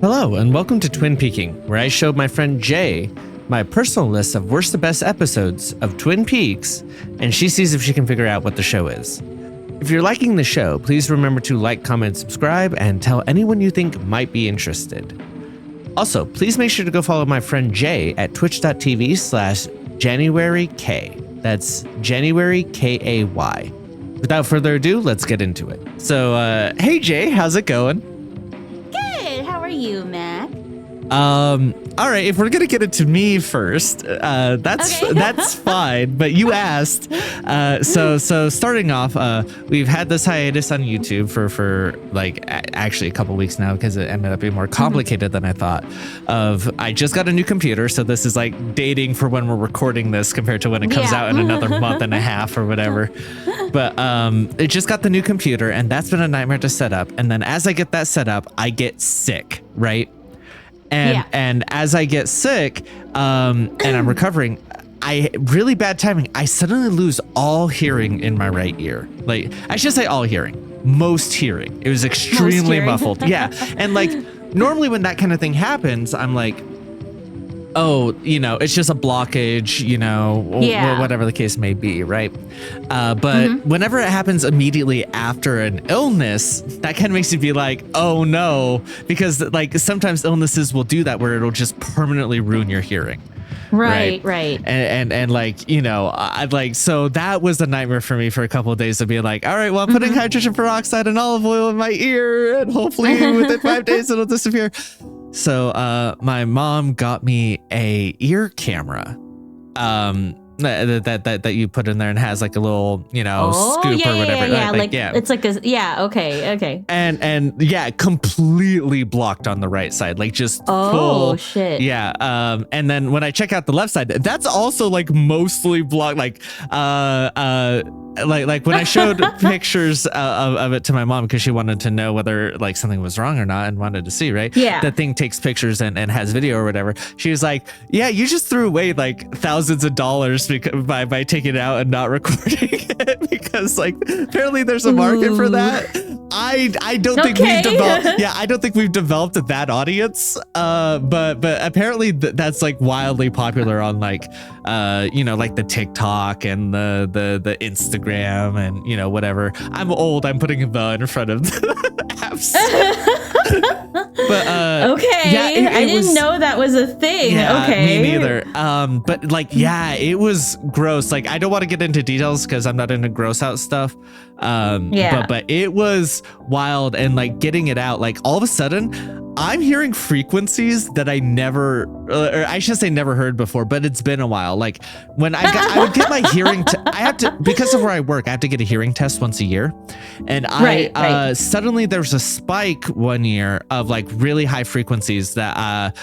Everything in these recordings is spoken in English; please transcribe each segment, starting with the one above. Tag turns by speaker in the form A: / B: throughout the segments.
A: Hello, and welcome to Twin Peaking, where I showed my friend Jay my personal list of worst to best episodes of Twin Peaks, and she sees if she can figure out what the show is. If you're liking the show, please remember to like, comment, subscribe, and tell anyone you think might be interested. Also, please make sure to go follow my friend Jay at twitch.tv/JanuaryK. That's January K-A-Y. Without further ado, let's get into it. So, hey Jay, how's it going?
B: Good. How are you, Mac?
A: All right, if we're gonna get into me first, that's fine. But you asked, so starting off, we've had this hiatus on YouTube for like actually a couple weeks now because it ended up being more complicated than I thought. I just got a new computer, so this is like dating for when we're recording this compared to when it comes out in another month and a half or whatever. But it just got the new computer, and that's been a nightmare to set up. And then as I get that set up, I get sick, right? And as I get sick, and I'm recovering, really bad timing. I suddenly lose all hearing in my right ear. Like, I should say all hearing, most hearing. It was extremely muffled. Yeah. And like, normally when that kind of thing happens, I'm like, oh, it's just a blockage, or whatever the case may be, right? But whenever it happens immediately after an illness, that kind of makes you be like, oh no, because like sometimes illnesses will do that where it'll just permanently ruin your hearing.
B: Right.
A: And like, so that was a nightmare for me for a couple of days to be like, all right, well, I'm putting hydrogen peroxide and olive oil in my ear, and hopefully within 5 days it'll disappear. So my mom got me a ear camera that you put in there and has like a little, scoop or whatever.
B: It's like okay.
A: And completely blocked on the right side, like just full
B: shit.
A: Yeah. And then when I check out the left side, that's also like mostly blocked. Like when I showed pictures of it to my mom because she wanted to know whether like something was wrong or not and wanted to see, right?
B: Yeah.
A: The thing takes pictures and has video or whatever. She was like, yeah, you just threw away like thousands of dollars by taking it out and not recording it because like apparently there's a market for that. I don't think we've developed. Yeah, I don't think we've developed that audience. But apparently that's like wildly popular on like like the TikTok and the Instagram and whatever. I'm old. I'm putting the in front of the apps. But
B: okay, I didn't know that was a thing.
A: Yeah,
B: okay,
A: me neither. But like, yeah, it was gross. Like, I don't want to get into details because I'm not into gross out stuff. But it was wild, and like getting it out, like all of a sudden I'm hearing frequencies that I never, or I should say never heard before, but it's been a while. Like when I would get my hearing, I have to, because of where I work, I have to get a hearing test once a year. And suddenly there's a spike one year of like really high frequencies that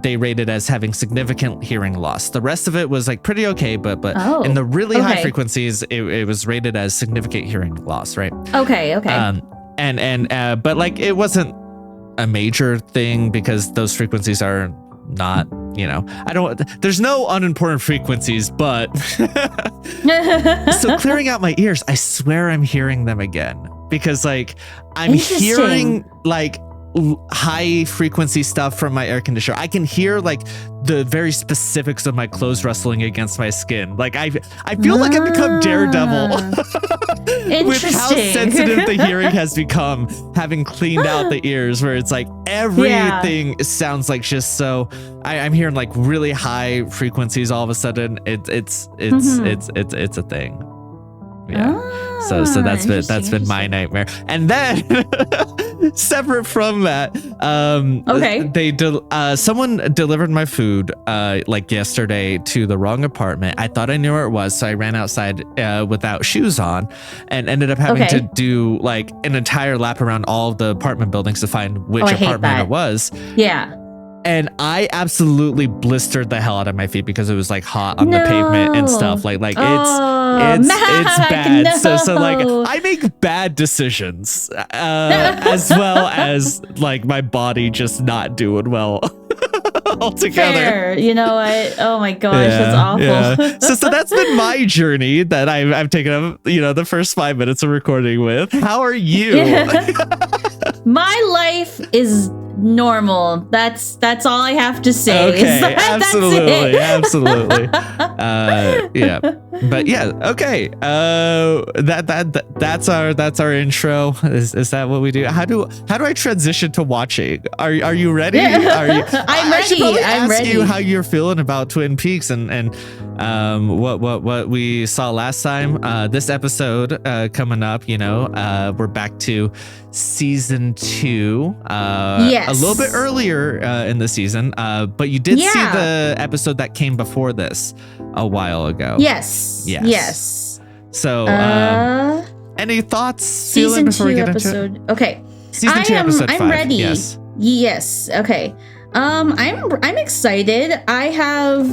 A: they rated as having significant hearing loss. The rest of it was like pretty okay, but in the really high frequencies, it was rated as significant hearing loss, right?
B: Okay.
A: But like it wasn't a major thing because those frequencies are not, there's no unimportant frequencies, but so clearing out my ears, I swear I'm hearing them again because like I'm hearing like high frequency stuff from my air conditioner. I can hear like the very specifics of my clothes rustling against my skin. Like I feel like I've become Daredevil with how sensitive the hearing has become, having cleaned out the ears, where it's like everything sounds like just so. I'm hearing like really high frequencies all of a sudden. It's a thing. Yeah. So that's been my nightmare. And then separate from that, someone delivered my food like yesterday to the wrong apartment. I thought I knew where it was, so I ran outside without shoes on and ended up having to do like an entire lap around all of the apartment buildings to find which apartment it was.
B: Yeah.
A: And I absolutely blistered the hell out of my feet because it was like hot on the pavement and stuff. Like it's bad.
B: No.
A: So like I make bad decisions as well as like my body just not doing well altogether.
B: Fair. You know what? Oh my gosh, that's awful.
A: Yeah. So that's been my journey that I've taken up, the first 5 minutes of recording with. How are you?
B: My life is normal. That's all I have to say.
A: Okay, absolutely, absolutely. Yeah, but yeah, okay. That's our intro. Is that what we do? How do I transition to watching? Are you ready? Are you?
B: I'm ready. I'm ready.
A: You how you're feeling about Twin Peaks and what we saw last time. This episode coming up. We're back to season 2.
B: Yes.
A: A little bit earlier in the season, but you did see the episode that came before this a while ago.
B: Yes.
A: So, any thoughts?
B: Season 2 episode. Okay.
A: Season 2 episode 5.
B: I'm ready.
A: Yes.
B: Okay. I'm excited. I have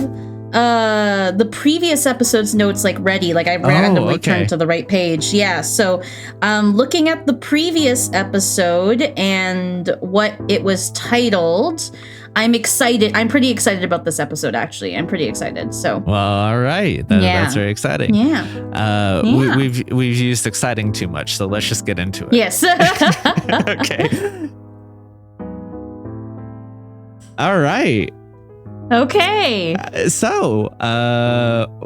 B: the previous episode's notes ready. I randomly turned to the right page. Yeah. So, looking at the previous episode and what it was titled, I'm excited. I'm pretty excited about this episode, actually. I'm pretty excited. So.
A: Well, all right. That's very exciting.
B: Yeah.
A: We've used exciting too much, so let's just get into it.
B: Yes.
A: Okay. All right.
B: Okay.
A: So,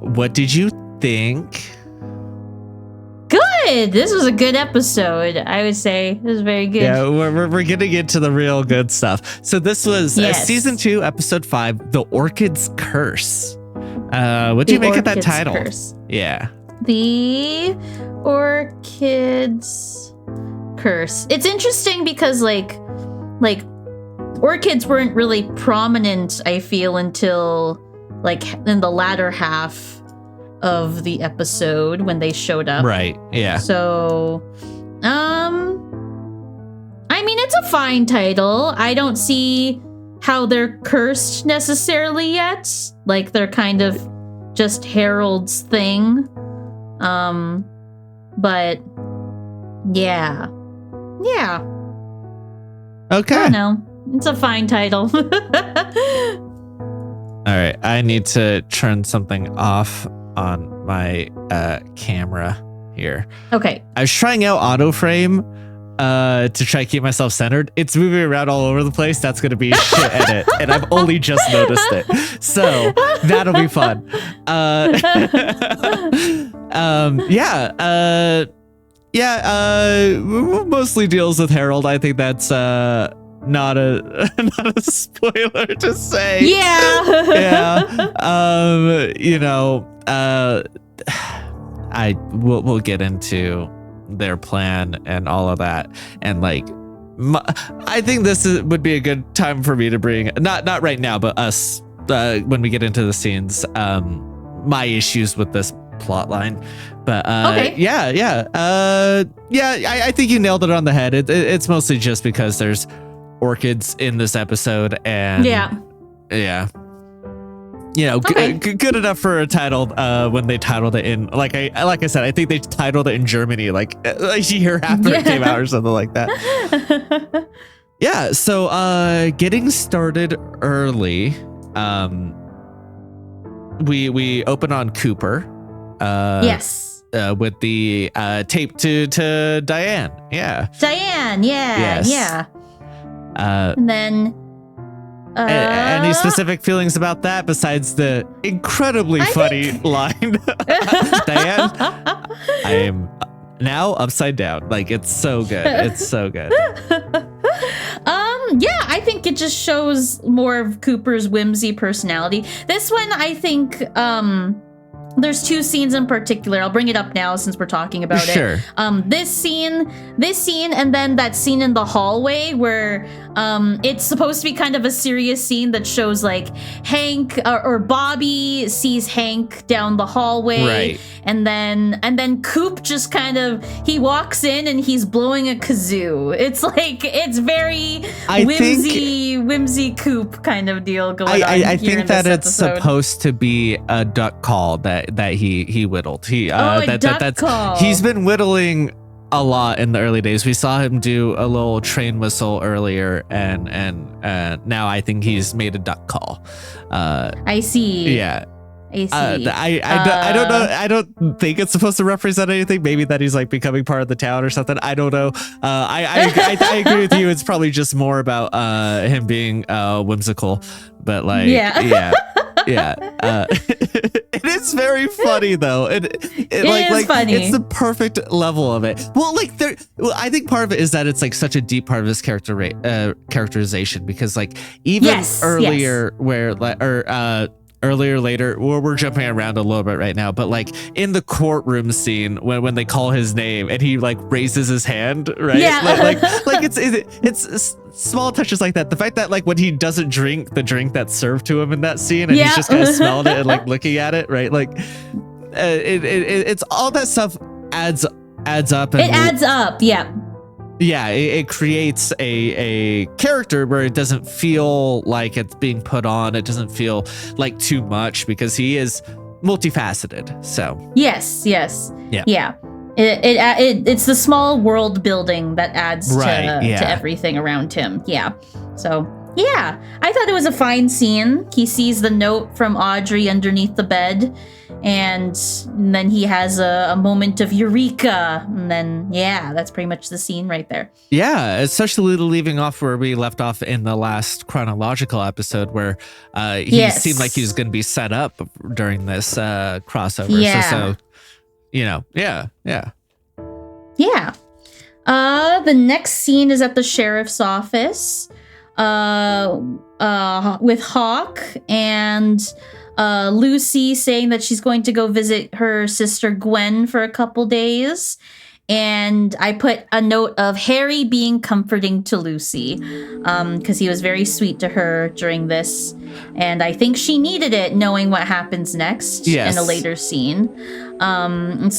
A: what did you think?
B: Good. This was a good episode, I would say. It was very good.
A: Yeah, we're getting into the real good stuff. So this was season 2, episode 5, The Orchid's Curse. What do you make of that title?
B: Curse.
A: Yeah.
B: The Orchid's Curse. It's interesting because orchids weren't really prominent, I feel, until in the latter half of the episode when they showed up.
A: Right. Yeah.
B: So, I mean, it's a fine title. I don't see how they're cursed necessarily yet. They're kind of just Harold's thing. But yeah.
A: Okay.
B: I don't know. It's a fine title.
A: All right, I need to turn something off on my camera here.
B: Okay.
A: I was trying out auto frame to try to keep myself centered. It's moving around all over the place. That's going to be a shit edit, and I've only just noticed it. So that'll be fun. Mostly deals with Harold. I think that's not a spoiler to say. We'll get into their plan and all of that, and I think this would be a good time for me to bring not right now, but us when we get into the scenes, my issues with this plot line. But I think you nailed it on the head. It's mostly just because there's orchids in this episode, and good enough for a title when they titled it in like I said, I think they titled it in Germany like a year after it came out or something like that. So getting started early, we open on Cooper with the tape to Diane.
B: And then
A: any specific feelings about that besides the incredibly funny line? Diane, I am now upside down. It's so good. It's so good.
B: I think it just shows more of Cooper's whimsy personality. This one, I think, there's 2 scenes in particular. I'll bring it up now since we're talking about it. This scene, and then that scene in the hallway where it's supposed to be kind of a serious scene that shows Hank or Bobby sees Hank down the hallway,
A: right?
B: And then Coop just kind of he walks in and he's blowing a kazoo. It's very whimsy Coop kind of deal going on.
A: I think that it's supposed to be a duck call that he whittled. Duck call. He's been whittling a lot in the early days. We saw him do a little train whistle earlier, and now I think he's made a duck call.
B: I see.
A: Yeah.
B: I see.
A: I don't know. I don't think it's supposed to represent anything. Maybe that he's like becoming part of the town or something. I don't know. I agree with you. It's probably just more about him being whimsical, but like yeah. It is very funny though. It is funny. It's the perfect level of it. Well, like I think part of it is that it's like such a deep part of his characterization, because like even earlier earlier, later, we're jumping around a little bit right now, but like in the courtroom scene when they call his name and he like raises his hand, right?
B: Yeah.
A: like it's small touches like that. The fact that like when he doesn't drink the drink that's served to him in that scene, and he's just kind of smelling it and like looking at it, right? Like it's all that stuff adds up. And
B: it adds up. Yeah.
A: Yeah, it creates a character where it doesn't feel like it's being put on. It doesn't feel like too much, because he is multifaceted. So
B: yes. It's the small world building that adds to everything around him. Yeah. So yeah, I thought it was a fine scene. He sees the note from Audrey underneath the bed, and then he has a moment of eureka, and then that's pretty much the scene right there.
A: Yeah, especially leaving off where we left off in the last chronological episode, where he seemed like he was going to be set up during this crossover.
B: Yeah.
A: So yeah.
B: The next scene is at the sheriff's office with Hawk and Lucy saying that she's going to go visit her sister Gwen for a couple days. And I put a note of Harry being comforting to Lucy, because he was very sweet to her during this. And I think she needed it, knowing what happens next in a later scene. I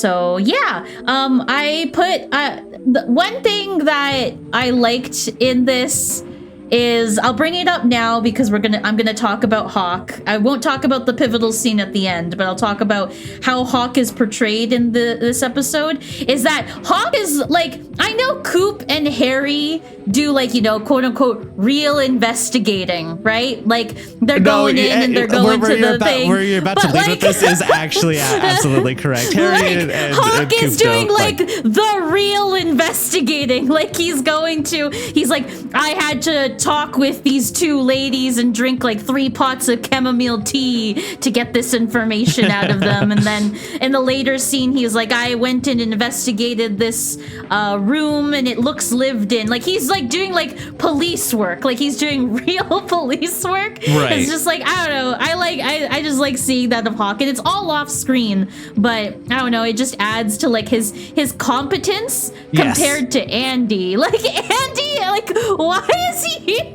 B: put the one thing that I liked in this is, I'll bring it up now because I'm gonna talk about Hawk. I won't talk about the pivotal scene at the end, but I'll talk about how Hawk is portrayed in this episode. Is that Hawk is like, I know Coop and Harry do like, quote unquote real investigating, right? Like they're going in and they're going to the thing.
A: Where you're about to lead with this is actually absolutely correct. Harry and
B: Hawk
A: Coop
B: is doing like the real investigating. Like he's like, I had to talk with these two ladies and drink like 3 pots of chamomile tea to get this information out of them. And then in the later scene, he's like, I went and investigated this room and it looks lived in. Like he's like doing like police work. Like he's doing real police work.
A: Right.
B: It's just like, I don't know. I just like seeing that of Hawk, and it's all off screen, but I don't know. It just adds to like his competence compared to Andy. Like Andy, like why is he here?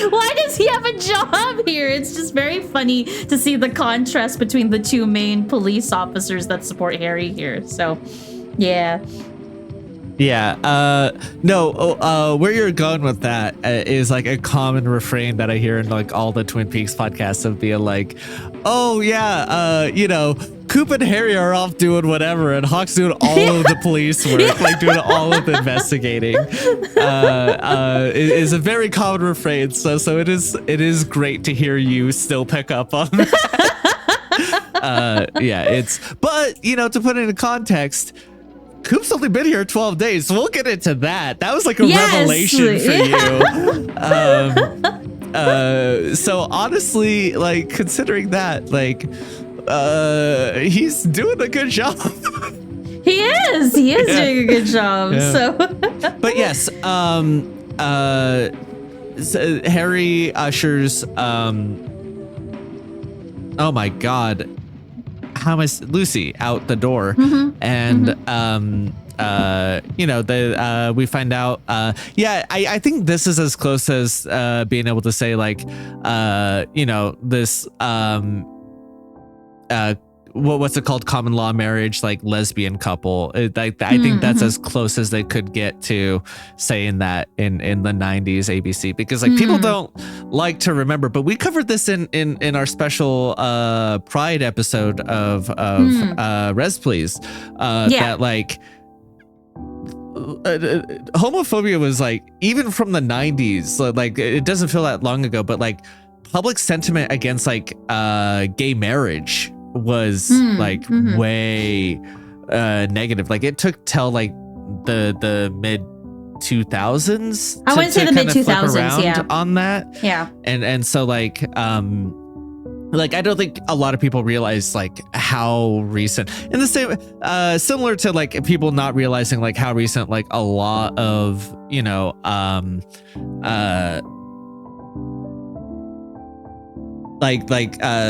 B: Why does he have a job here? It's just very funny to see the contrast between the two main police officers that support Harry here. So, yeah.
A: Yeah. Where you're going with that is like a common refrain that I hear in like all the Twin Peaks podcasts of being like, oh yeah, Coop and Harry are off doing whatever, and Hawk's doing all of the police work, like doing all of the investigating. Is a very common refrain. So it is great to hear you still pick up on that. But to put it in context, Coop's only been here 12 days, so we'll get into that. That was like a revelation for you. So honestly, like considering that, like he's doing a good job.
B: He is doing a good job. Yeah. So
A: but yes, so Harry ushers oh my god, how much Lucy out the door, and we find out I think this is as close as being able to say like this what's it called, common law marriage, like lesbian couple. I think that's as close as they could get to saying that in the 90s ABC, because like people don't like to remember, but we covered this in our special Pride episode of Res Please, that like homophobia was like, even from the 90s, like it doesn't feel that long ago, but like public sentiment against like gay marriage was like way negative. Like it took till like the mid 2000s.
B: I wouldn't say the mid 2000s. Yeah.
A: On that.
B: Yeah.
A: And so like I don't think a lot of people realize like how recent, and the same similar to like people not realizing like how recent like a lot of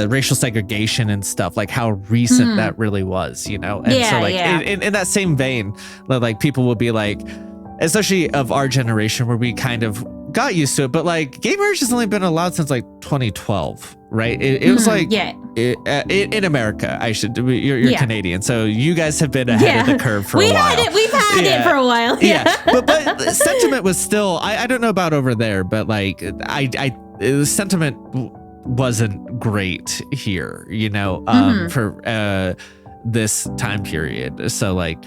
A: racial segregation and stuff, like how recent that really was, and so like in that same vein, like people will be like, especially of our generation where we kind of got used to it, but like gay marriage has only been allowed since like 2012, right? It was like in America. You're Canadian, so you guys have been ahead of the curve for a while.
B: We've had it for a while.
A: But sentiment was still, I don't know about over there, but like the sentiment wasn't great here, for this time period. So like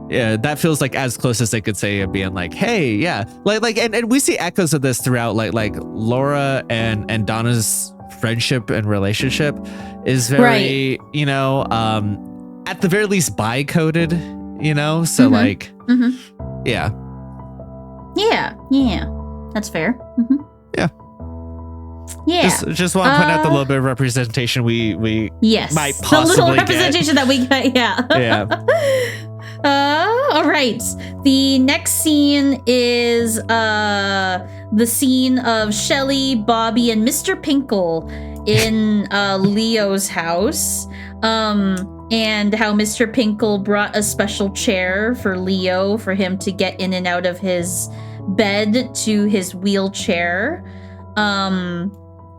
A: yeah, that feels like as close as they could say of being like, hey, yeah, like and we see echoes of this throughout like Laura and Donna's friendship and relationship is very at the very least bi-coded, so like yeah
B: that's fair.
A: Just want to point out the little bit of representation we might possibly
B: the little representation that we get. All right. The next scene is the scene of Shelly, Bobby, and Mr. Pinkle in Leo's house. And how Mr. Pinkle brought a special chair for Leo for him to get in and out of his bed to his wheelchair.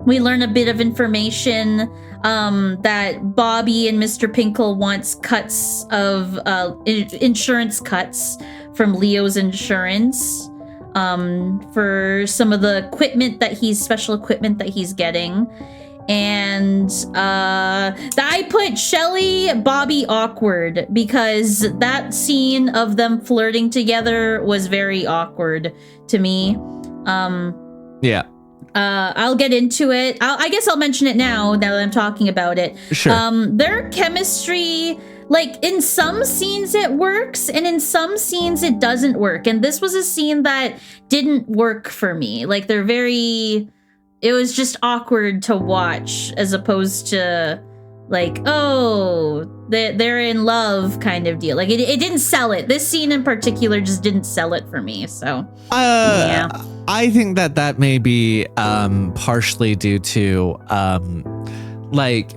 B: We learn a bit of information that Bobby and Mr. Pinkle wants cuts of insurance cuts from Leo's insurance for some of the special equipment that he's getting. And I put Shelly, Bobby awkward because that scene of them flirting together was very awkward to me. I'll get into it. I guess I'll mention it now that I'm talking about it.
A: Sure.
B: Their chemistry, like in some scenes it works and in some scenes it doesn't work. And this was a scene that didn't work for me. Like it was just awkward to watch as opposed to like, oh, they're in love kind of deal. Like it didn't sell it. This scene in particular just didn't sell it for me. So yeah.
A: I think that may be partially due to like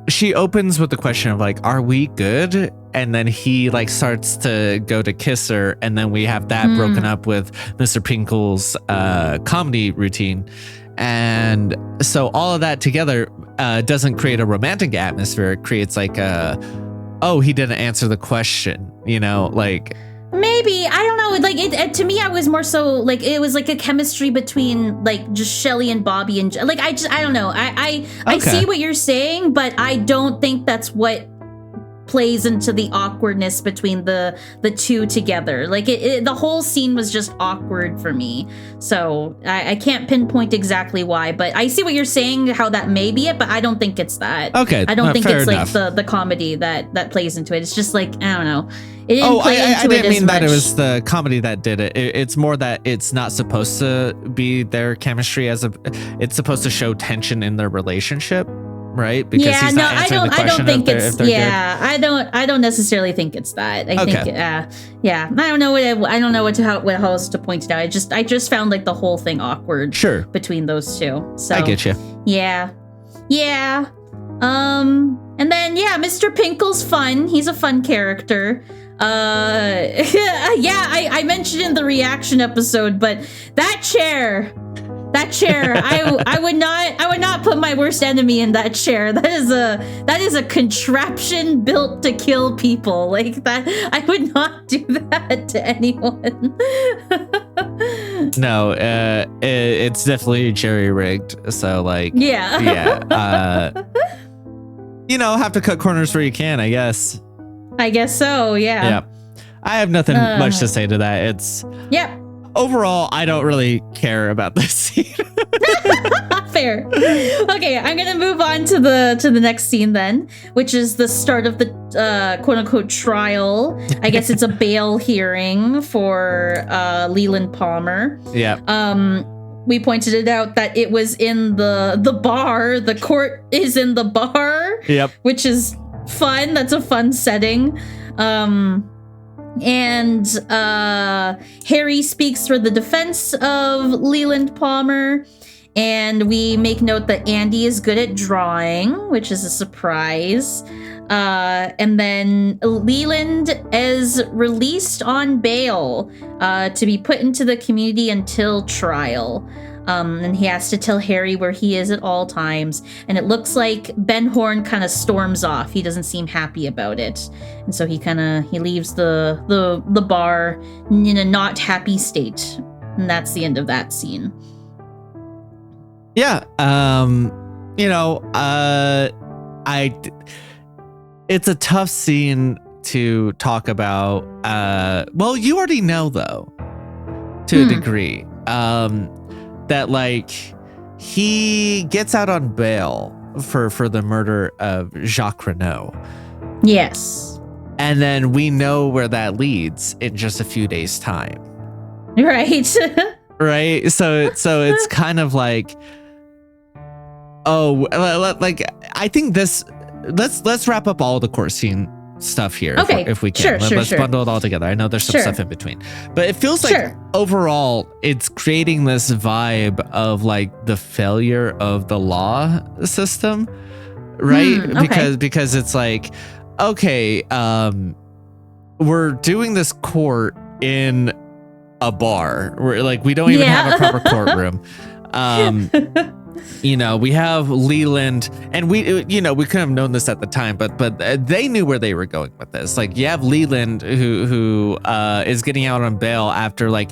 A: she opens with the question of like, are we good? And then he like starts to go to kiss her, and then we have that broken up with Mr. Pinkle's comedy routine. And so all of that together doesn't create a romantic atmosphere. It creates like he didn't answer the question, like.
B: Maybe, I don't know. Like to me, I was more so like it was like a chemistry between like just Shelly and Bobby and like I don't know. I see what you're saying, but I don't think that's what plays into the awkwardness between the two together. Like the whole scene was just awkward for me. So I can't pinpoint exactly why, but I see what you're saying, how that may be it, but I don't think it's that.
A: Okay,
B: I don't think it's
A: enough.
B: like the comedy that plays into it. It's just like, I don't know. It didn't
A: I didn't mean that it was the comedy that did it. It's more that it's not supposed to be their chemistry it's supposed to show tension in their relationship, right? Because he's not answering the question.
B: I don't necessarily think it's that. I think I don't know what else to point it out. I just found like the whole thing awkward between those two. So
A: I get you.
B: Yeah. And then Mr. Pinkle's fun. He's a fun character. I mentioned in the reaction episode, but that chair, I would not put my worst enemy in that chair. That is a contraption built to kill people. Like that, I would not do that to anyone.
A: No, it's definitely jerry rigged. So like, have to cut corners where you can, I guess.
B: I guess so, yeah.
A: Yeah. I have nothing much to say to that. It's overall, I don't really care about this scene.
B: Fair. Okay, I'm gonna move on to the next scene then, which is the start of the quote unquote trial. I guess it's a bail hearing for Leland Palmer.
A: Yeah.
B: We pointed it out that it was in the bar. The court is in the bar.
A: Yep.
B: Which is fun. That's a fun setting. And Harry speaks for the defense of Leland Palmer. And we make note that Andy is good at drawing, which is a surprise. And then Leland is released on bail to be put into the community until trial. And he has to tell Harry where he is at all times. And it looks like Ben Horn kind of storms off. He doesn't seem happy about it. And so he leaves the bar in a not happy state. And that's the end of that scene.
A: Yeah. It's a tough scene to talk about. Well, you already know though, to a degree, that like he gets out on bail for the murder of Jacques Renault.
B: Yes.
A: And then we know where that leads in just a few days' time.
B: Right.
A: Right. So it's kind of like, like I think this. Let's wrap up all the court scene stuff here,
B: okay,
A: if we can. Let's bundle it all together. I know there's some stuff in between, but it feels like overall it's creating this vibe of like the failure of the law system, right? Because it's like, okay, we're doing this court in a bar. We're like, we don't even have a proper courtroom. We have Leland, and we couldn't have known this at the time, but they knew where they were going with this. Like, you have Leland who is getting out on bail after like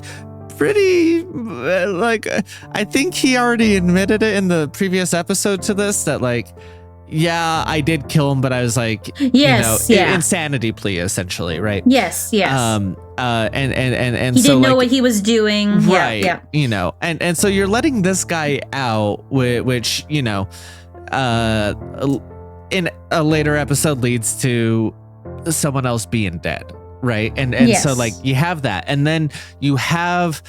A: pretty I think he already admitted it in the previous episode to this, that like, yeah, I did kill him, but I was like, insanity plea essentially, right?
B: Yes.
A: And
B: he
A: so
B: didn't know
A: like,
B: what he was doing,
A: right?
B: Yeah.
A: And so you're letting this guy out, which in a later episode leads to someone else being dead, right? And so like you have that, and then you have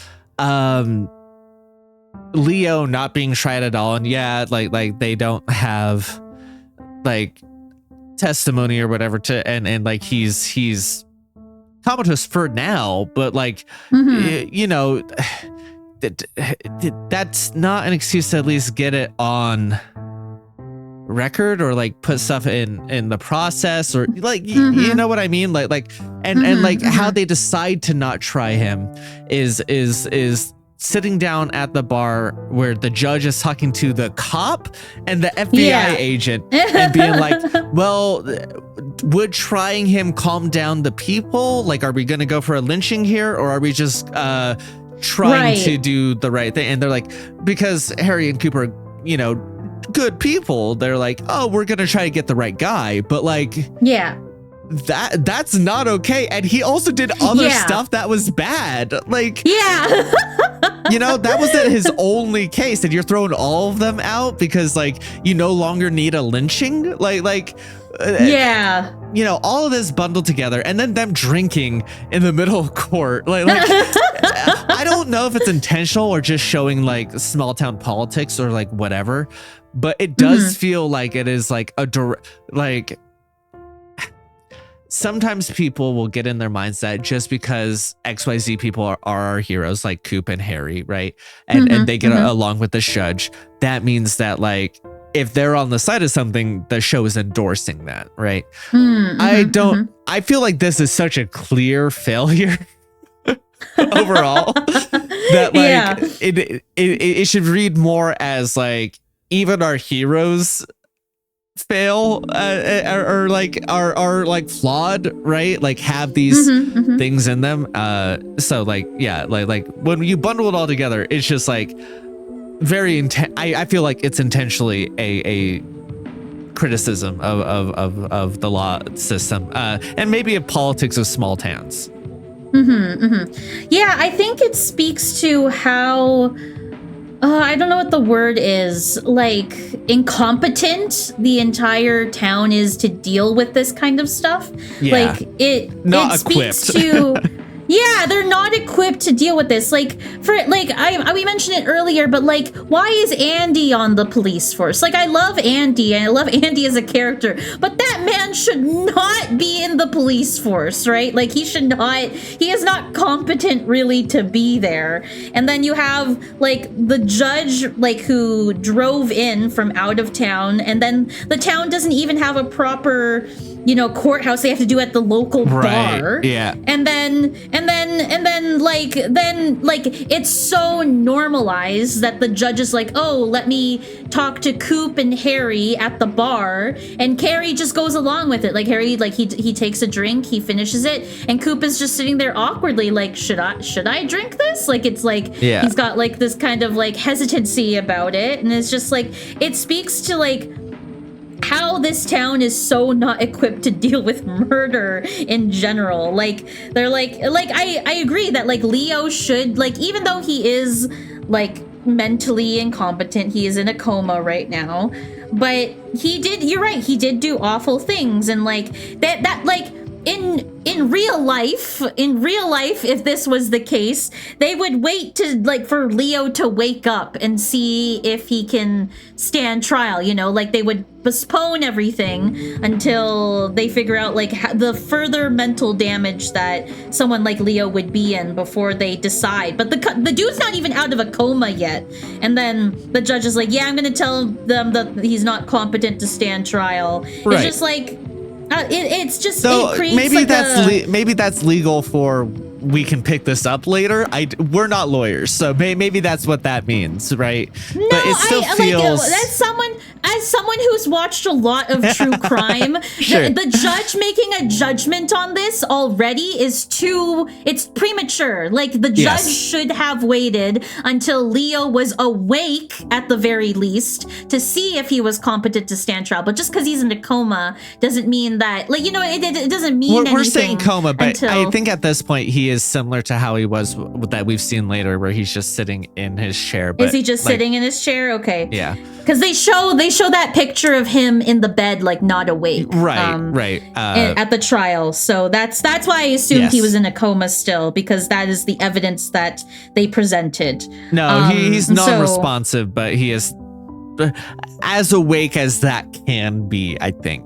A: Leo not being tried at all, and like they don't have like testimony or whatever and like he's comatose for now, but like that's not an excuse to at least get it on record or like put stuff in the process, or like you know what I mean, like and like how they decide to not try him is sitting down at the bar where the judge is talking to the cop and the FBI agent and being like, well, would trying him calm down the people? Like, are we going to go for a lynching here, or are we just trying to do the right thing? And they're like, because Harry and Cooper, good people, they're like, oh, we're going to try to get the right guy. But like, that's not okay. And he also did other stuff that was bad. Like, that wasn't his only case, and you're throwing all of them out because like you no longer need a lynching. All of this bundled together, and then them drinking in the middle of court. Like I don't know if it's intentional or just showing like small town politics or like whatever, but it does feel like it is like sometimes people will get in their minds that just because XYZ people are our heroes, like Coop and Harry, right? And they get along with the judge, that means that like if they're on the side of something, the show is endorsing that, right? I feel like this is such a clear failure overall that like it should read more as like even our heroes fail or like are like flawed, right? Like have these things in them. So like like when you bundle it all together, it's just like very I feel like it's intentionally a criticism of the law system and maybe of politics of small towns.
B: Yeah, I think it speaks to how I don't know what the word is, like incompetent the entire town is to deal with this kind of stuff.
A: Yeah.
B: Like it speaks
A: equipped.
B: to yeah, they're not equipped to deal with this. Like for like we mentioned it earlier, but like why is Andy on the police force? Like I love Andy and I love Andy as a character, but that man should not be in the police force, right? Like he is not competent really to be there. And then you have like the judge like who drove in from out of town, and then the town doesn't even have a proper courthouse. They have to do at the local bar.
A: Yeah.
B: And then it's so normalized that the judge is like, oh, let me talk to Coop and Harry at the bar, and Carrie just goes along with it. Like Harry, like he takes a drink, he finishes it, and Coop is just sitting there awkwardly, like, should I drink this? Like it's like he's got like this kind of like hesitancy about it, and it's just like it speaks to like how this town is so not equipped to deal with murder in general. Like they're like I agree that like Leo should, like, even though he is like mentally incompetent, he is in a coma right now, but you're right, he did do awful things, and like that like in real life, if this was the case, they would wait to like for Leo to wake up and see if he can stand trial, like they would postpone everything until they figure out like the further mental damage that someone like Leo would be in before they decide. But the dude's not even out of a coma yet, and then the judge is like, yeah, I'm gonna tell them that he's not competent to stand trial. Right. It's just like it's just
A: so
B: it creates
A: maybe
B: like
A: maybe that's legal for we can pick this up later. We're not lawyers, so maybe that's what that means, right?
B: No,
A: but it still feels
B: as someone who's watched a lot of true crime,
A: sure.
B: the judge making a judgment on this already it's premature. Like the judge should have waited until Leo was awake at the very least to see if he was competent to stand trial. But just because he's in a coma doesn't mean that, like, it doesn't mean anything.
A: We're saying coma, but I think at this point he is similar to how he was that we've seen later, where he's just sitting in his chair. But
B: is he just sitting in his chair? Okay.
A: Yeah.
B: Because they show that picture of him in the bed, like not awake.
A: Right.
B: At the trial. So that's why I assumed he was in a coma still, because that is the evidence that they presented.
A: No, he's non-responsive, but he is as awake as that can be, I think.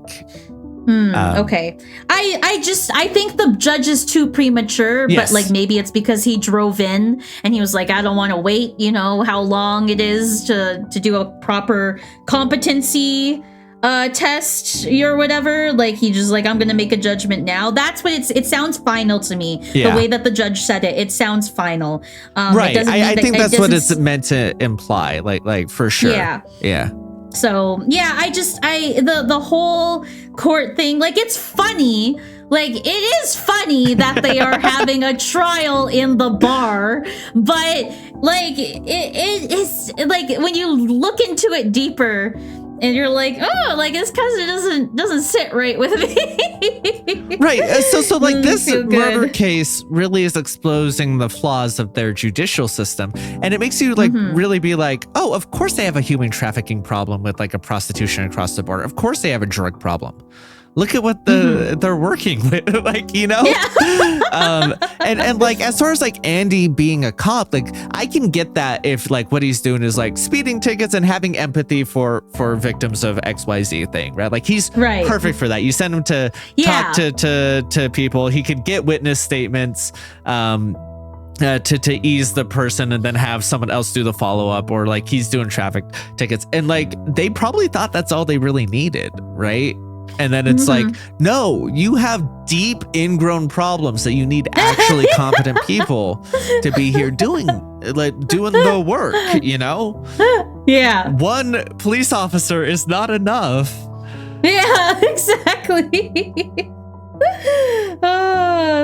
B: Okay. I think the judge is too premature, but like maybe it's because he drove in and he was like, I don't want to wait, how long it is to do a proper competency test or whatever. Like he just like, I'm gonna make a judgment now. That's what it sounds final to me. The way that the judge said it sounds final.
A: Right. I think that's what it's meant to imply, like for sure. Yeah.
B: So yeah, the whole court thing, like it's funny. Like it is funny that they are having a trial in the bar, but like it is like when you look into it deeper and you're like, oh, like it's because it doesn't sit right with me.
A: Right. So like this murder case really is exposing the flaws of their judicial system, and it makes you like really be like, oh, of course they have a human trafficking problem with like a prostitution across the border. Of course they have a drug problem. Look at what they're working with, like, Yeah. And like as far as like Andy being a cop, like I can get that if like what he's doing is like speeding tickets and having empathy for victims of XYZ thing, right? Like he's perfect for that. You send him to talk to people. He could get witness statements. To ease the person and then have someone else do the follow-up, or like he's doing traffic tickets, and like they probably thought that's all they really needed, right? And then it's like, no, you have deep ingrown problems that you need actually competent people to be here doing the work, Yeah. One police officer is not enough.
B: Yeah, exactly.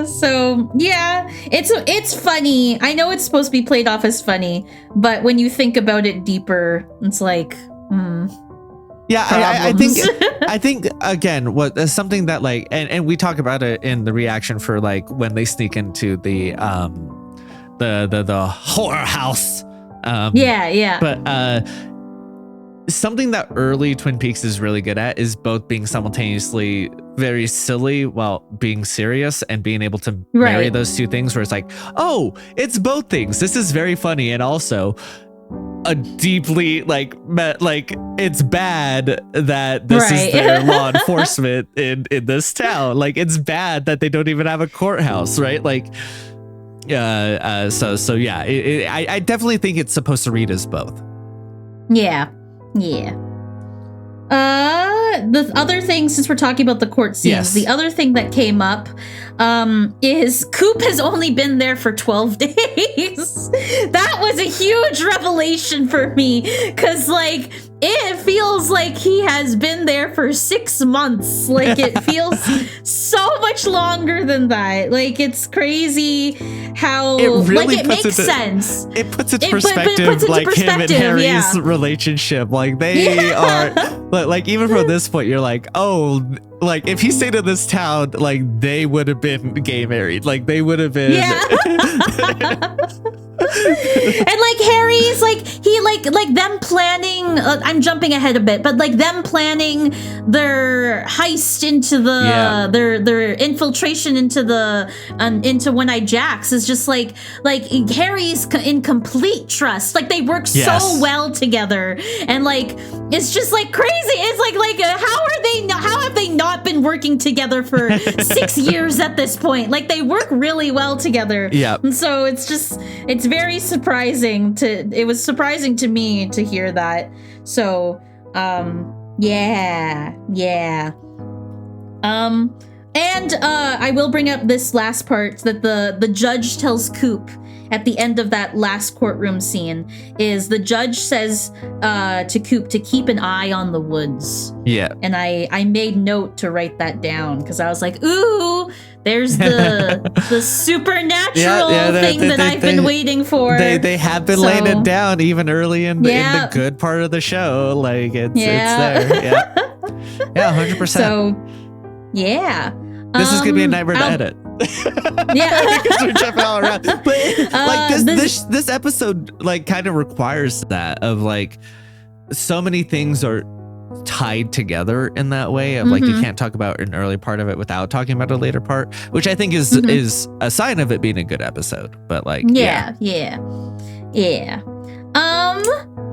B: So yeah, it's funny. I know it's supposed to be played off as funny, but when you think about it deeper, it's like,
A: Yeah, I think again, what something that like, and we talk about it in the reaction for like when they sneak into the horror house
B: Yeah.
A: But something that early Twin Peaks is really good at is both being simultaneously very silly while being serious, and being able to marry those two things, where it's like, oh, it's both things. This is very funny, and also a deeply like it's bad that this is their law enforcement in this town. Like, it's bad that they don't even have a courthouse, right? Like, so yeah, I definitely think it's supposed to read as both.
B: Yeah. The other thing, since we're talking about the court scenes, the other thing that came up is Coop has only been there for 12 days. That was a huge revelation for me, because like it feels like he has been there for 6 months. Like, it feels so much longer than that. Like, it's crazy how it makes sense.
A: It puts into perspective, like him and Harry's relationship. Like, they are like, even from this point, you're like, oh, like if he stayed in this town, like they would have been gay married. Like, they would have been.
B: And like Harry's like he like them planning I'm jumping ahead a bit, but like them planning their heist into the their infiltration into the into One-Eyed Jack's is just like Harry's in complete trust. Like, they work so well together, and like it's just like crazy. It's like how have they not been working together for 6 years at this point? Like, they work really well together.
A: Yeah.
B: And so it's very surprising it was surprising to me to hear that. So yeah. And I will bring up this last part that the judge tells Coop at the end of that last courtroom scene. Is the judge says to Coop to keep an eye on the woods.
A: Yeah.
B: And I made note to write that down, because I was like, ooh, there's the supernatural thing that I've been waiting for.
A: They have been laying it down even early in the good part of the show. Like, it's there. Yeah. Yeah, 100%.
B: So yeah.
A: This is gonna be a nightmare to edit.
B: Yeah.
A: Because we're jumping all around. But like this episode like kind of requires that, of like so many things are tied together in that way of like you can't talk about an early part of it without talking about a later part, which I think is a sign of it being a good episode. But like
B: yeah.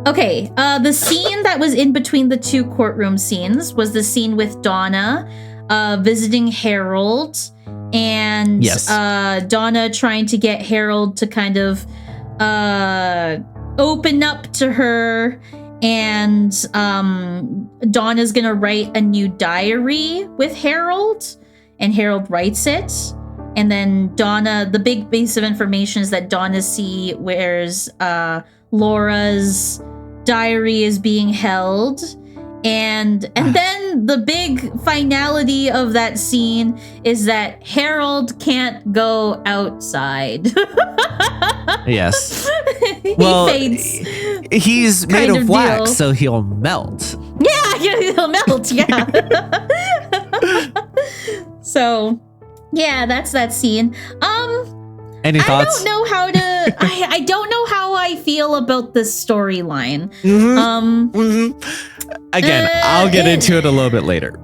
B: Okay, the scene that was in between the two courtroom scenes was the scene with Donna visiting Harold, and Donna trying to get Harold to kind of open up to her. And Donna's gonna write a new diary with Harold, and Harold writes it. And then Donna, the big piece of information is that Donna C. where's Laura's diary is being held. And then the big finality of that scene is that Harold can't go outside.
A: Yes.
B: He fades.
A: He's made of wax, so he'll melt.
B: Yeah, he'll melt. Yeah. So, yeah, that's that scene.
A: Any thoughts?
B: I don't know how to. I don't know how I feel about this storyline.
A: Again, I'll get into it a little bit later.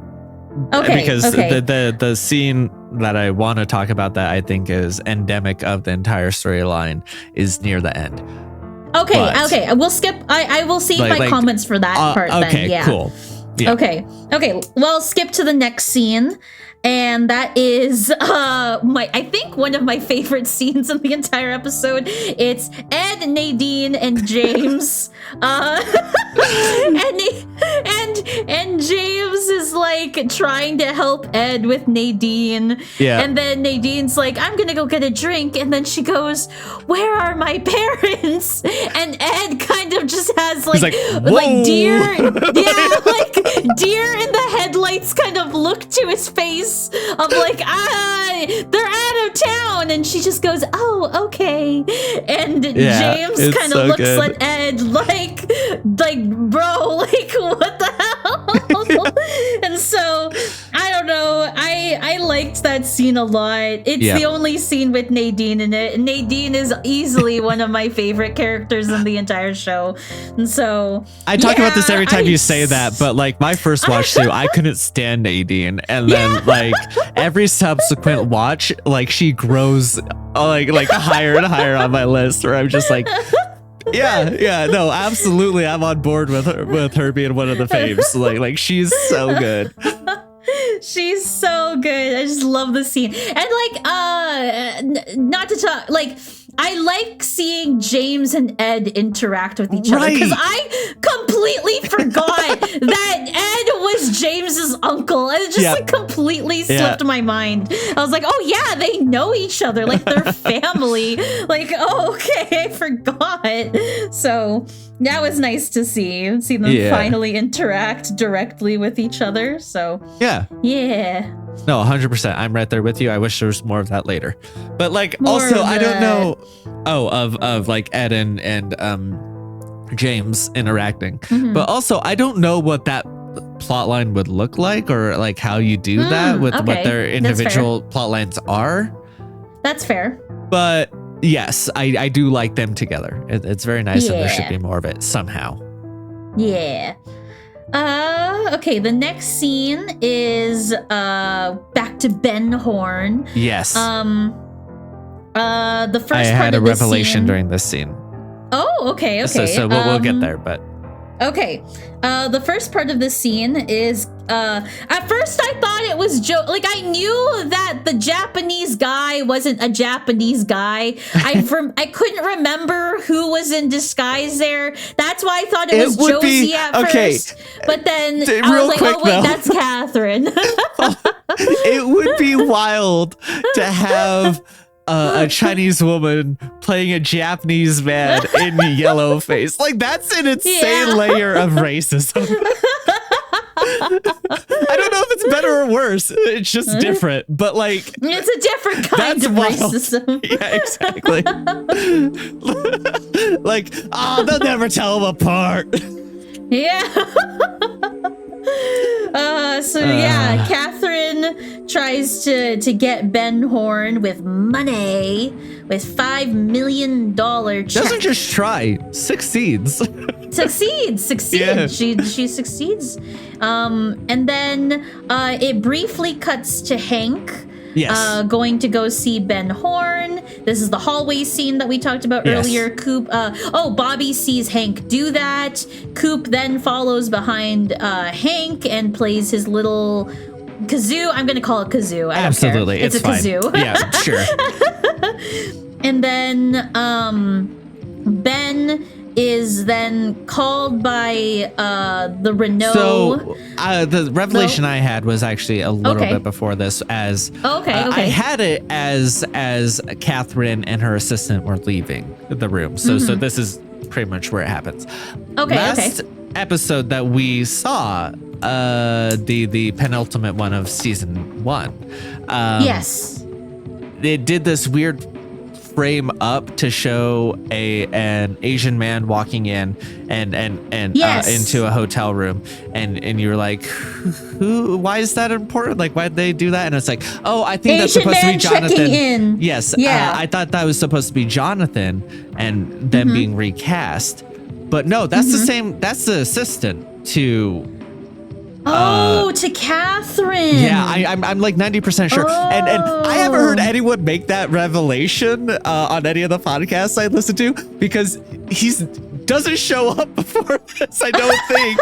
B: Okay.
A: Because the scene that I want to talk about that I think is endemic of the entire storyline is near the end.
B: Okay. We'll skip. I will save my comments for that part.
A: Okay,
B: then. Yeah.
A: Cool. Yeah.
B: Okay. Well, skip to the next scene. And that is I think one of my favorite scenes in the entire episode. It's Ed, Nadine, and James. And James is like trying to help Ed with Nadine. Yeah. And then Nadine's like, I'm gonna go get a drink. And then she goes, where are my parents? And Ed kind of just has like deer. Yeah, like deer in the headlights kind of look to his face. Of like, they're out of town, and she just goes, oh, okay. And James kind of looks at Ed like, bro, like, what the hell? And so I don't know. I liked that scene scene a lot. It's the only scene with Nadine in it. And Nadine is easily one of my favorite characters in the entire show. And so
A: I talk about this every time you say that, but like my first watch too, I couldn't stand Nadine. And then like every subsequent watch, like she grows like higher and higher on my list, where I'm just like, no, absolutely, I'm on board with her being one of the faves. Like she's so good.
B: She's so good. I just love the scene. And like not to talk, like I like seeing James and Ed interact with each other, because I completely forgot that Ed was James's uncle, and it just like completely slipped my mind. I was like, oh yeah, they know each other, like they're family. Like, oh okay, I forgot. So that was nice to see them finally interact directly with each other. So yeah.
A: No, 100%. I'm right there with you. I wish there was more of that later. But like,
B: more
A: also, I don't know. Of like Ed and James interacting. But also, I don't know what that plot line would look like, or like how you do that with what their individual plot lines are.
B: That's fair.
A: But yes, I do like them together. It's very nice, and there should be more of it somehow.
B: Yeah. Okay, the next scene is back to Ben Horn.
A: Yes.
B: The first
A: I had a revelation during this scene.
B: Oh, okay.
A: So we'll get there, but
B: okay. The first part of the scene is at first I thought it was Joe. Like I knew that the Japanese guy wasn't a Japanese guy. I couldn't remember who was in disguise there. That's why I thought it was Josie at first. But then I was like, oh wait, that's Catherine.
A: It would be wild to have a Chinese woman playing a Japanese man in yellow face. Like that's an insane layer of racism. I don't know if it's better or worse. It's just different. But like,
B: it's a different kind of racism.
A: Yeah, exactly. Like, they'll never tell them apart.
B: Catherine tries to get Ben Horn with money, with $5 million check.
A: Doesn't just try, succeeds.
B: Succeeds. Yeah. She succeeds. And then it briefly cuts to Hank.
A: Yes.
B: Going to go see Ben Horn. This is the hallway scene that we talked about earlier. Coop. Bobby sees Hank do that. Coop then follows behind Hank and plays his little kazoo. I'm going to call it kazoo.
A: Absolutely.
B: It's a
A: fine.
B: kazoo.
A: Yeah, sure.
B: And then Ben is then called by the Renault.
A: So the revelation I had was actually a little bit before this, as I had it as Catherine and her assistant were leaving the room. So this is pretty much where it happens. Last episode that we saw, the penultimate one of season 1.
B: Yes.
A: It did this weird frame up to show an Asian man walking in and into a hotel room, and you're like, why is that important? Like, why'd they do that? And it's like, oh, I think that's supposed to be Jonathan. Yes, I thought that was supposed to be Jonathan and them being recast, but no, that's the same. That's the assistant to.
B: To Catherine.
A: Yeah, I'm like 90% sure. And I haven't heard anyone make that revelation on any of the podcasts I listen to, because he doesn't show up before this, I don't think.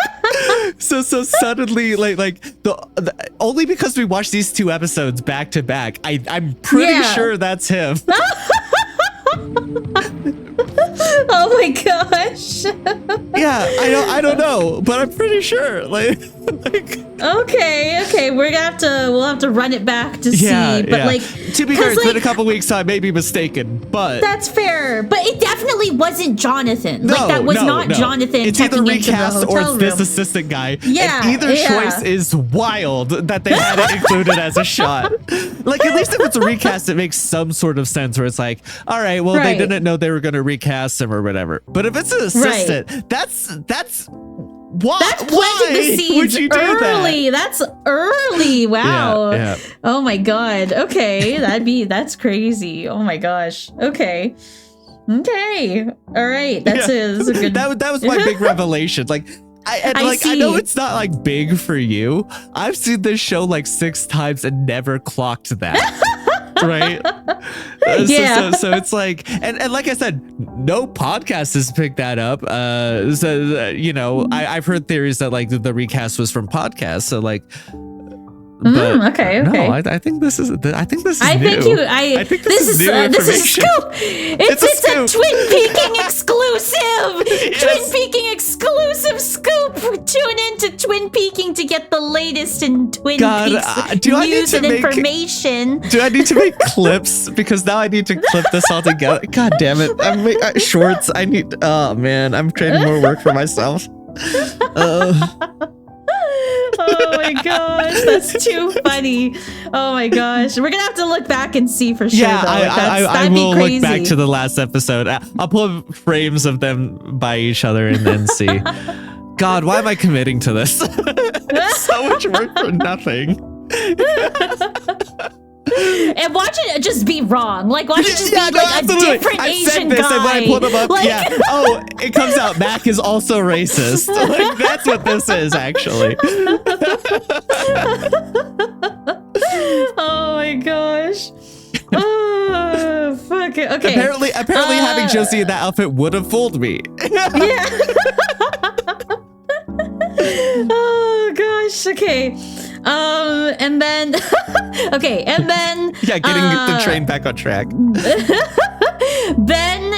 A: so suddenly, like the only because we watched these 2 episodes back to back, I'm pretty sure that's him.
B: Oh my gosh.
A: Yeah, I don't know, but I'm pretty sure.
B: Okay, we'll have to run it back to see. But like,
A: to be fair, it's been a couple weeks, so I may be mistaken, but
B: that's fair. But it definitely wasn't Jonathan. No, that was not Jonathan.
A: It's either recast or it's this assistant guy. Yeah, and either choice is wild that they had it included as a shot. Like, at least if it's a recast, it makes some sort of sense, where it's like, all right, well, they didn't know they were going to recast him or whatever. But if it's an assistant, that's Why?
B: That's planting the seeds
A: would you do
B: early. That's early. Wow.
A: Yeah.
B: Oh my god. Okay, that's crazy. Oh my gosh. Okay. All right. That's a good.
A: That was my big revelation. Like. I know it's not like big for you. I've seen this show like 6 times and never clocked that. Right?
B: Yeah.
A: So it's like, and like I said, no podcast has picked that up. I've heard theories that like the recast was from podcasts. So like,
B: okay.
A: No, I think this is. I think this is new.
B: I think this is new information. This is a scoop. It's a Twin Peaking exclusive.
A: Yes.
B: Twin Peaking exclusive scoop. Tune in to Twin Peaking to get the latest in Twin Peaks news and information.
A: Do I need to make clips? Because now I need to clip this all together. God damn it! Shorts. I need. Oh man, I'm creating more work for myself.
B: Oh my gosh, that's too funny. Oh my gosh. We're gonna have to look back and see for sure.
A: Yeah,
B: though.
A: I will look back to the last episode. I'll pull up frames of them by each other and then see. God, why am I committing to this? So much work for nothing.
B: And watch it just be wrong. Like, watch it just be like
A: absolutely.
B: a different Asian guy.
A: And when I pulled him up, oh, it comes out Mac is also racist. Like, that's what this is, actually.
B: Oh my gosh. Oh, fuck it. Okay.
A: Apparently having Josie in that outfit would have fooled me.
B: Yeah. Oh gosh. Okay. And then
A: yeah, getting the train back on track.
B: Ben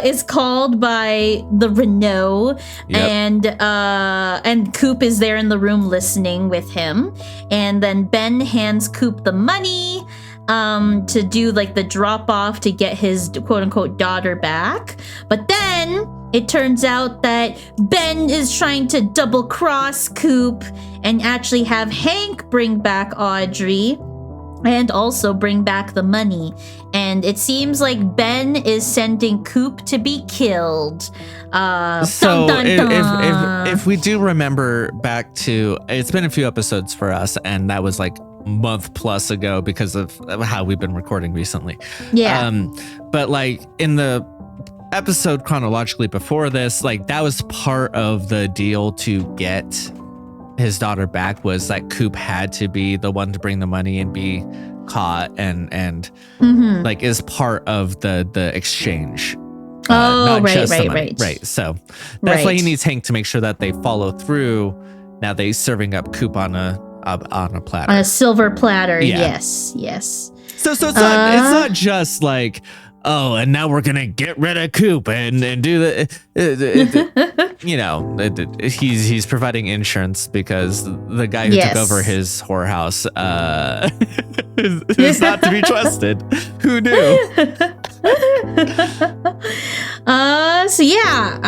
B: is called by the Renault, and Coop is there in the room listening with him, and then Ben hands Coop the money to do like the drop off to get his quote unquote daughter back, but then it turns out that Ben is trying to double cross Coop and actually have Hank bring back Audrey and also bring back the money. And it seems like Ben is sending Coop to be killed.
A: So if we do remember back to, it's been a few episodes for us, and that was like month plus ago because of how we've been recording recently.
B: Yeah.
A: But like in the episode chronologically before this, like that was part of the deal to get his daughter back, was that Coop had to be the one to bring the money and be caught and like is part of the exchange. Right. So that's why he needs Hank to make sure that they follow through. Now that he's serving up Coop on a platter,
B: on a silver platter.
A: Yeah.
B: Yes.
A: So it's not just like, oh, and now we're gonna get rid of Coop and do the, he's providing insurance because the guy who took over his whorehouse is not to be trusted. Who knew?
B: So yeah,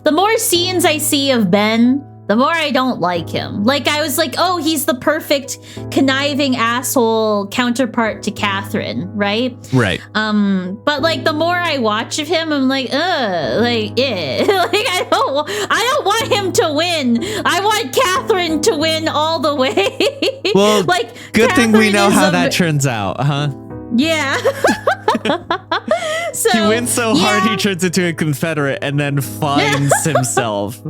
B: the more scenes I see of Ben, the more I don't like him. Like, I was like, oh, he's the perfect conniving asshole counterpart to Catherine, right?
A: Right.
B: But like the more I watch of him, I'm like, like, yeah. Like, I don't want him to win. I want Catherine to win all the way.
A: Well,
B: like,
A: good
B: Catherine
A: thing we know how that turns out, huh?
B: Yeah. So
A: he wins so hard he turns into a Confederate and then finds himself.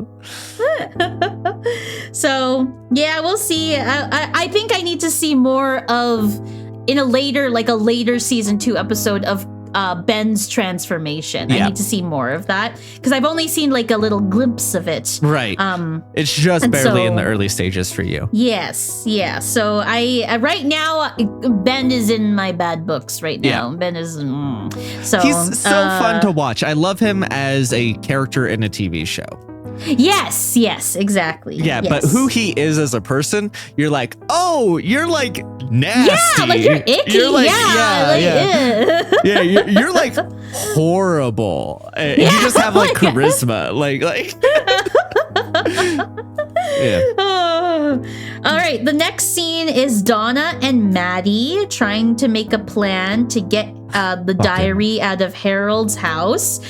B: So yeah, we'll see. I think I need to see more of in a later season 2 episode of Ben's transformation. I need to see more of that because I've only seen like a little glimpse of it.
A: Right. It's just barely in the early stages for you.
B: Yes. Yeah. So I right now Ben is in my bad books right now. Yeah. Ben is so
A: he's so fun to watch. I love him as a character in a TV show.
B: Yes, exactly.
A: Yeah, but who he is as a person, you're like, oh, you're like nasty.
B: Yeah, like you're icky.
A: You're like,
B: yeah.
A: You're like horrible. You just have like charisma. Like. Yeah.
B: All right. The next scene is Donna and Maddie trying to make a plan to get the diary out of Harold's house.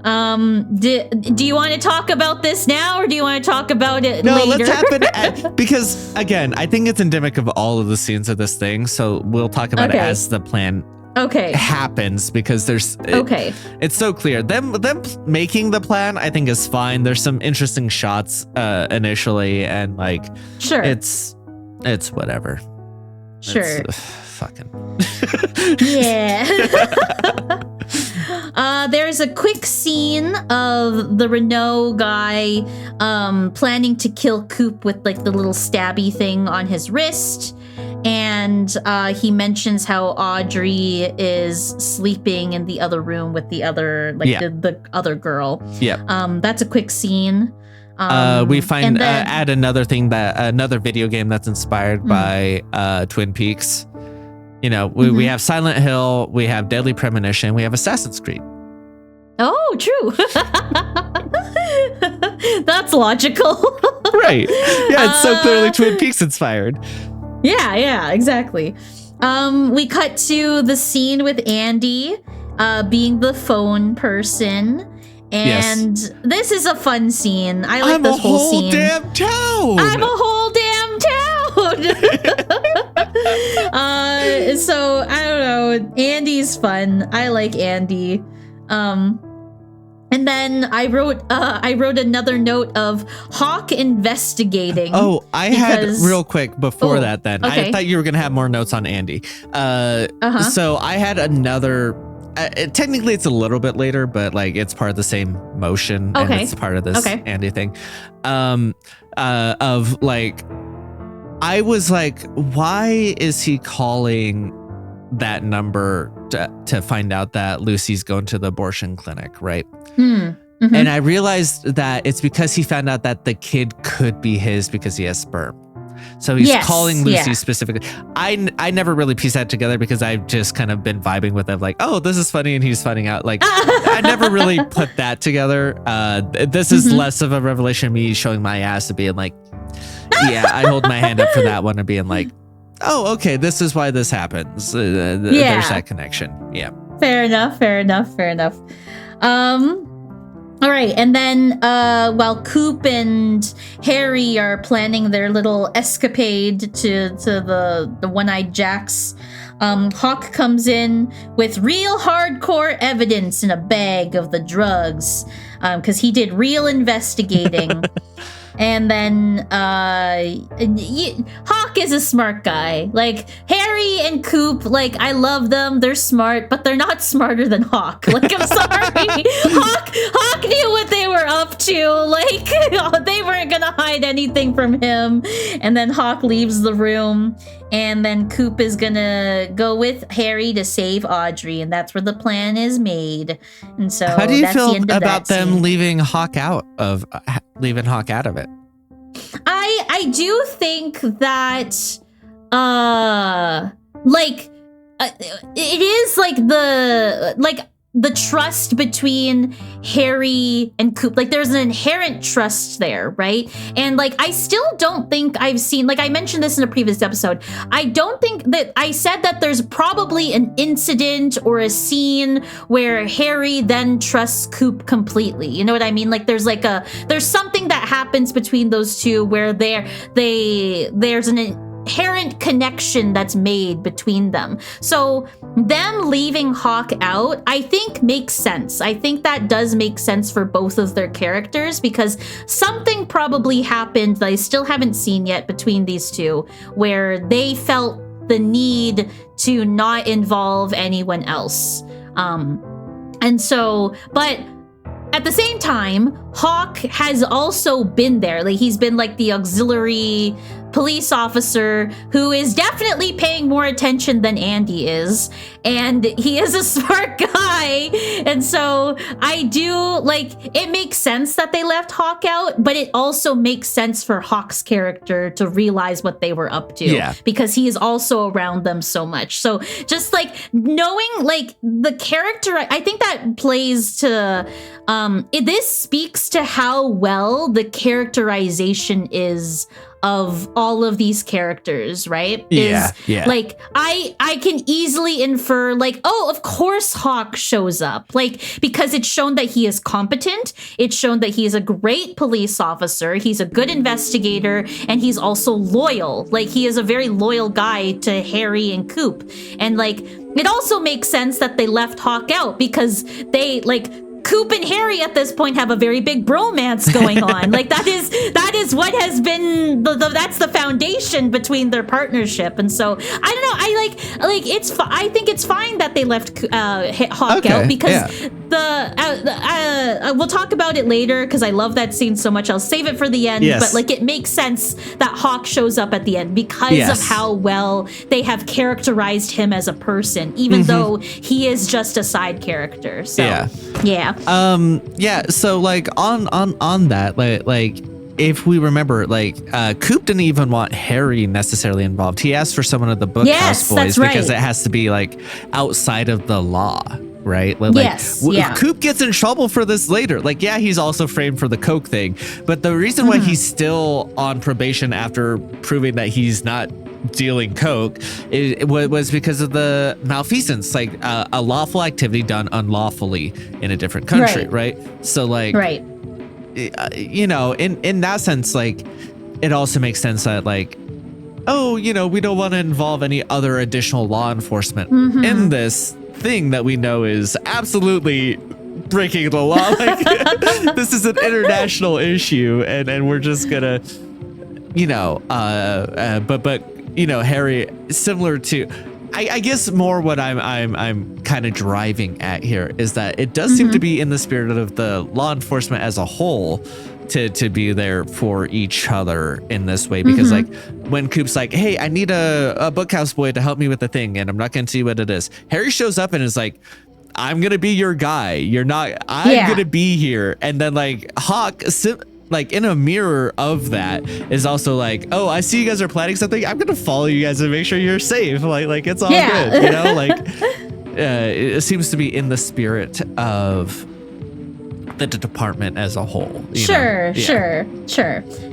B: Do you want to talk about this now, or do you want to talk about it later?
A: No, let's happen because again, I think it's endemic of all of the scenes of this thing. So we'll talk about it as the plan happens, because it's so clear. Them making the plan, I think, is fine. There's some interesting shots initially, and like it's whatever.
B: Sure.
A: It's, fucking
B: yeah. There's a quick scene of the Renault guy planning to kill Coop with like the little stabby thing on his wrist. And he mentions how Audrey is sleeping in the other room with the other, the other girl.
A: Yeah.
B: That's a quick scene.
A: We find add another thing, that another video game that's inspired by Twin Peaks. You know, we have Silent Hill, we have Deadly Premonition, we have Assassin's Creed.
B: Oh, true. That's logical.
A: Right. Yeah, it's so clearly Twin Peaks inspired.
B: Yeah, exactly. We cut to the scene with Andy being the phone person. And this is a fun scene. I like this whole scene.
A: I'm a whole damn
B: town. So I don't know. Andy's fun. I like Andy. And then I wrote another note of Hawk investigating.
A: Oh, I had real quick before that. Then I thought you were gonna have more notes on Andy. So I had another. Technically, it's a little bit later, but like it's part of the same motion, and it's part of this Andy thing. Of like, I was like, why is he calling that number to find out that Lucy's going to the abortion clinic, right? And I realized that it's because he found out that the kid could be his because he has sperm. So he's calling Lucy specifically. I never really pieced that together because I've just kind of been vibing with it, like, oh, this is funny, and he's finding out. Like, I never really put that together. This is less of a revelation of me showing my ass and being like, yeah, I hold my hand up for that one and being like, oh, okay, this is why this happens. There's that connection. Yeah. Fair enough.
B: All right, and then while Coop and Harry are planning their little escapade to the One-Eyed Jacks, Hawk comes in with real hardcore evidence in a bag of the drugs, because he did real investigating. And then Hawk is a smart guy. Like, Harry and Coop, like, I love them. They're smart, but they're not smarter than Hawk. Like, I'm sorry. Hawk knew what they were up to. Like, they weren't gonna hide anything from him. And then Hawk leaves the room. And then Coop is gonna go with Harry to save Audrey. And that's where the plan is made. And so
A: how do you
B: that's
A: feel
B: the end of
A: about
B: that
A: them
B: scene.
A: leaving Hawk out of it?
B: I do think that it is like the trust between Harry and Coop, like there's an inherent trust there, right? And like I still don't think I've seen, like I mentioned this in a previous episode, I don't think that I said that there's probably an incident or a scene where Harry then trusts Coop completely. You know what I mean? Like there's something that happens between those two where there's an inherent connection that's made between them. So them leaving Hawk out, I think makes sense. I think that does make sense for both of their characters, because something probably happened that I still haven't seen yet between these two, where they felt the need to not involve anyone else. And so, but at the same time, Hawk has also been there. Like he's been like the auxiliary police officer who is definitely paying more attention than Andy is. And he is a smart guy. And so I do, like, it makes sense that they left Hawk out, but it also makes sense for Hawk's character to realize what they were up to, because he is also around them so much. So just like knowing like the character, I think that plays to, this speaks speaks to how well the characterization is of all of these characters, right?
A: Yeah.
B: Like, I can easily infer, like, oh, of course Hawk shows up. Like, because it's shown that he is competent. It's shown that he is a great police officer. He's a good investigator. And he's also loyal. Like, he is a very loyal guy to Harry and Coop. And, like, it also makes sense that they left Hawk out because they, like, Coop and Harry at this point have a very big bromance going on. Like that is what has been that's the foundation between their partnership. And so I don't know. I think it's fine that they left Hawk out because we'll talk about it later because I love that scene so much. I'll save it for the end.
A: Yes.
B: But like it makes sense that Hawk shows up at the end because of how well they have characterized him as a person, even though he is just a side character. So yeah.
A: So like on that, like if we remember, like Coop didn't even want Harry necessarily involved. He asked for someone of the Bookhouse Boys because it has to be like outside of the law, right? Like, Coop gets in trouble for this later. Like, he's also framed for the coke thing, but the reason why he's still on probation after proving that he's not dealing coke it was because of the malfeasance, like a lawful activity done unlawfully in a different country, right? So like, you know, in that sense, like it also makes sense that like, oh, you know, we don't want to involve any other additional law enforcement in this thing that we know is absolutely breaking the law. Like this is an international issue, and we're just gonna, you know, but you know, Harry, similar to, I guess more what I'm kind of driving at here is that it does seem to be in the spirit of the law enforcement as a whole to be there for each other in this way, because like when Coop's like, hey, I need a Bookhouse Boy to help me with the thing, and I'm not gonna see what it is. Harry shows up and is like, I'm gonna be your guy. You're not. I'm gonna be here. And then like Hawk, like in a mirror of that, is also like, oh, I see you guys are planning something. I'm gonna follow you guys and make sure you're safe. Like it's all good, you know. Like it seems to be in the spirit of the department as a whole.
B: Sure.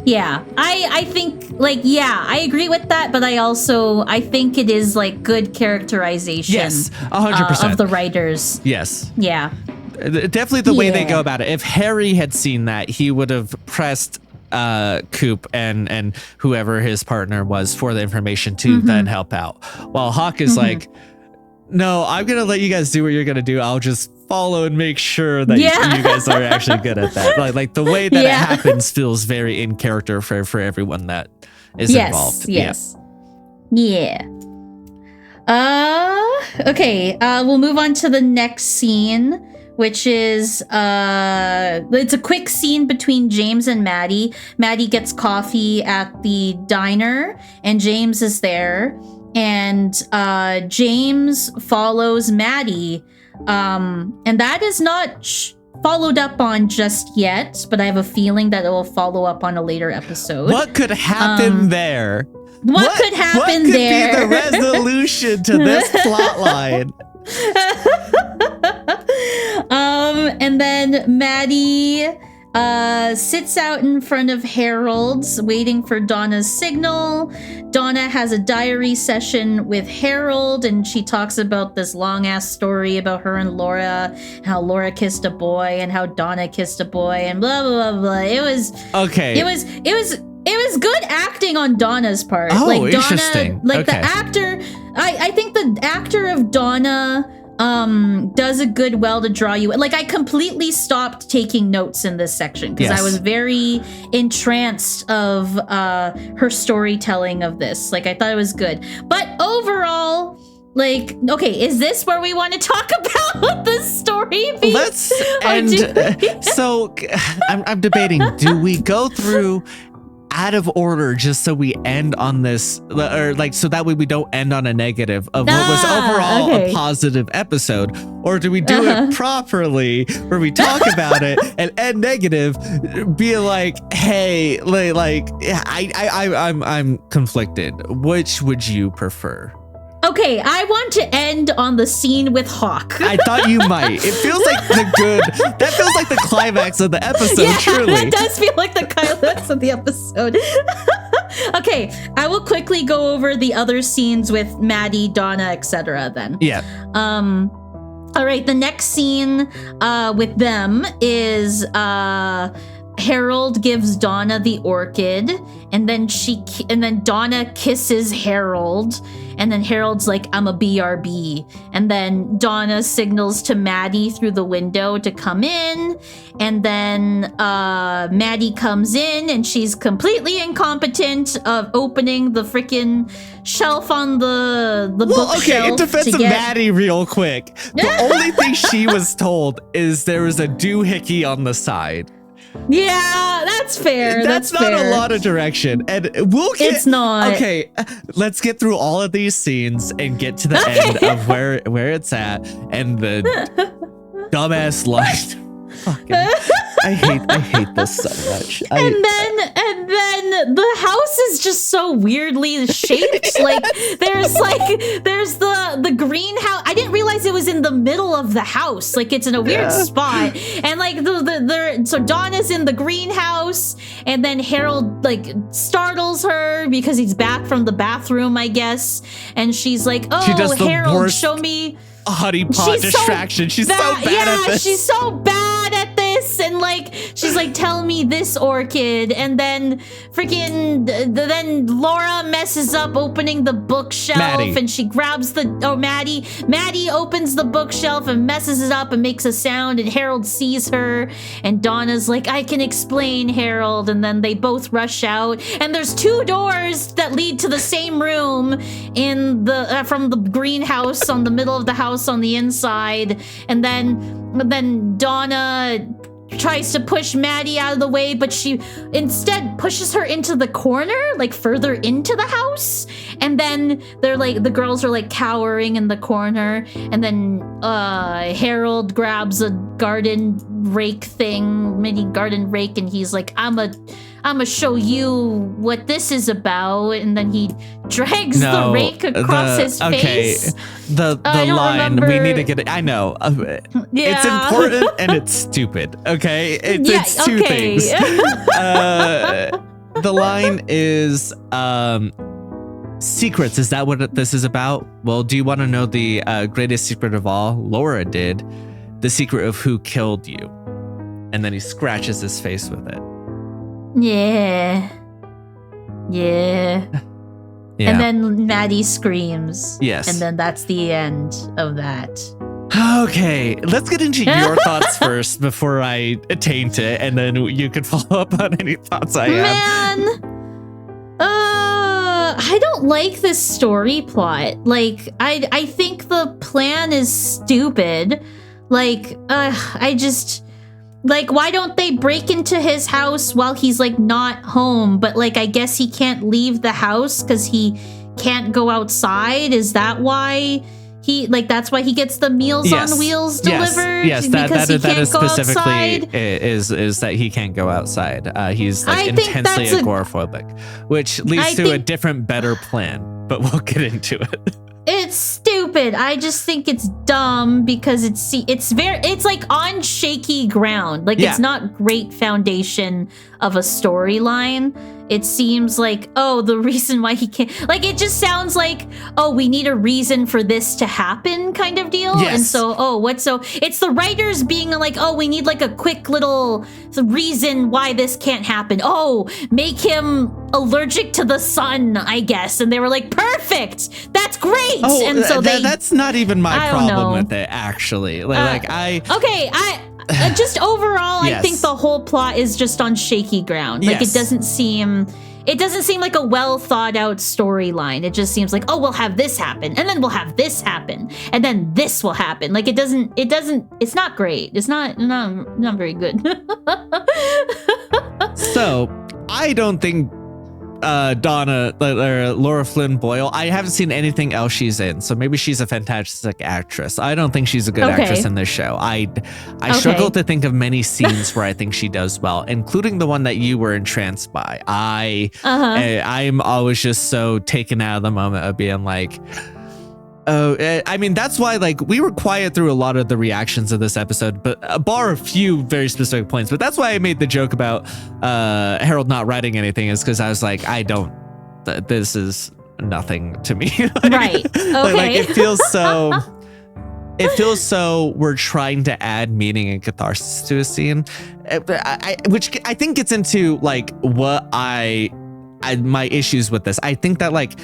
B: Yeah, I think like I agree with that, but I think it is like good characterization.
A: Yes, 100%
B: of the writers.
A: Yes.
B: Yeah.
A: Definitely the way they go about it. If Harry had seen that, he would have pressed Coop and whoever his partner was for the information to then help out. While Hawk is like, no, I'm going to let you guys do what you're going to do. I'll just follow and make sure that you guys are actually good at that. Like the way that it happens feels very in character for everyone that is involved.
B: Yes. Yeah. Okay. We'll move on to the next scene, which is it's a quick scene between James and Maddie. Maddie gets coffee at the diner, and James is there. And James follows Maddie, and that is not followed up on just yet, but I have a feeling that it will follow up on a later episode.
A: What could happen there?
B: What could happen there?
A: What could be the resolution to this plot line?
B: And then Maddie sits out in front of Harold's waiting for Donna's signal. Donna has a diary session with Harold, and she talks about this long ass story about her and Laura, how Laura kissed a boy and how Donna kissed a boy and blah blah blah blah. It was good acting on Donna's part.
A: Oh,
B: like
A: interesting.
B: Donna, like the actor, I think the actor of Donna does a good well to draw you. Like I completely stopped taking notes in this section because I was very entranced of her storytelling of this. Like I thought it was good. But overall, like, okay, is this where we want to talk about the story beats?
A: Let's end. So I'm debating, do we go through out of order just so we end on this, or like so that way we don't end on a negative of what was overall a positive episode, or do we do it properly where we talk about it and end negative, be like, hey, I'm conflicted. Which would you prefer?
B: Okay, I want to end on the scene with Hawk.
A: I thought you might. It feels like that feels like the climax of the episode,
B: yeah,
A: truly.
B: That does feel like the climax of the episode. Okay, I will quickly go over the other scenes with Maddie, Donna, etc. then.
A: Yeah.
B: All right, the next scene with them is Harold gives Donna the orchid, and then Donna kisses Harold, and then Harold's like, I'm a BRB, and then Donna signals to Maddie through the window to come in, and then Maddie comes in, and she's completely incompetent of opening the freaking shelf on the bookshelf.
A: Okay, in defense of Maddie, real quick, the only thing she was told is there was a doohickey on the side.
B: Yeah, that's fair.
A: That's not
B: fair.
A: a lot of direction. And we'll get...
B: It's not.
A: Okay, let's get through all of these scenes and get to the end of where it's at. And the dumbass line. Fucking, I hate this so much.
B: And then the house is just so weirdly shaped. Like there's the greenhouse. I didn't realize it was in the middle of the house. Like it's in a weird spot. And like so Donna's in the greenhouse, and then Harold like startles her because he's back from the bathroom, I guess. And she's like, "Oh, Harold, show me."
A: Honeypot distraction. She's so bad at this.
B: She's so bad at this, and like she's like, tell me this orchid, and then then Laura messes up opening the bookshelf, and she grabs Maddie opens the bookshelf and messes it up and makes a sound, and Harold sees her, and Donna's like, I can explain, Harold, and then they both rush out, and there's 2 doors that lead to the same room in the from the greenhouse on the middle of the house on the inside, and then Donna tries to push Maddie out of the way, but she instead pushes her into the corner, like further into the house, and then they're like, the girls are like cowering in the corner, and then Harold grabs a mini garden rake, and he's like, I'ma show you what this is about, and then he drags the rake across his face.
A: The line, we need to get it. I know. It's important and it's stupid. Okay, it's 2 things. The line is secrets. Is that what this is about? Well, do you want to know the greatest secret of all? Laura did. The secret of who killed you. And then he scratches his face with it.
B: Yeah. And then Maddie screams.
A: Yes.
B: And then that's the end of that.
A: Okay, let's get into your thoughts first before I taint it, and then you can follow up on any thoughts I have.
B: Man, I don't like this story plot. Like, I think the plan is stupid. Like, I just... Like, why don't they break into his house while he's, like, not home? But, like, I guess he can't leave the house because he can't go outside? Is that why that's why he gets the Meals on Wheels delivered?
A: Yes, that is specifically
B: outside?
A: is that he can't go outside. He's, like, intensely agoraphobic, which leads to a different, better plan. But we'll get into it.
B: It's stupid. I just think it's dumb because it's like on shaky ground. Like it's not great foundation of a storyline. It seems like, oh, the reason why he can't, like, it just sounds like, oh, we need a reason for this to happen kind of deal.
A: Yes.
B: And so, it's the writers being like, oh, we need like a quick little reason why this can't happen. Oh, make him allergic to the sun, I guess. And they were like, perfect, that's great.
A: Oh,
B: and so
A: that's not even my problem with it, actually.
B: Just overall, I think the whole plot is just on shaky ground. Like it doesn't seem like a well thought out storyline. It just seems like, oh, we'll have this happen, and then we'll have this happen, and then this will happen. Like it's not great. It's not very good.
A: So I don't think Donna or Laura Flynn Boyle, I haven't seen anything else she's in, so maybe she's a fantastic actress. I don't think she's a good actress in this show. I struggle to think of many scenes where I think she does well, including the one that you were entranced by. I'm always just so taken out of the moment of being like, Oh, I mean, that's why, like, we were quiet through a lot of the reactions of this episode, but bar a few very specific points. But that's why I made the joke about Harold not writing anything, is because I was like, this is nothing to me. Like,
B: right. Okay.
A: Like, it feels so. It feels so we're trying to add meaning and catharsis to a scene, which I think gets into like what my issues with this. I think that like,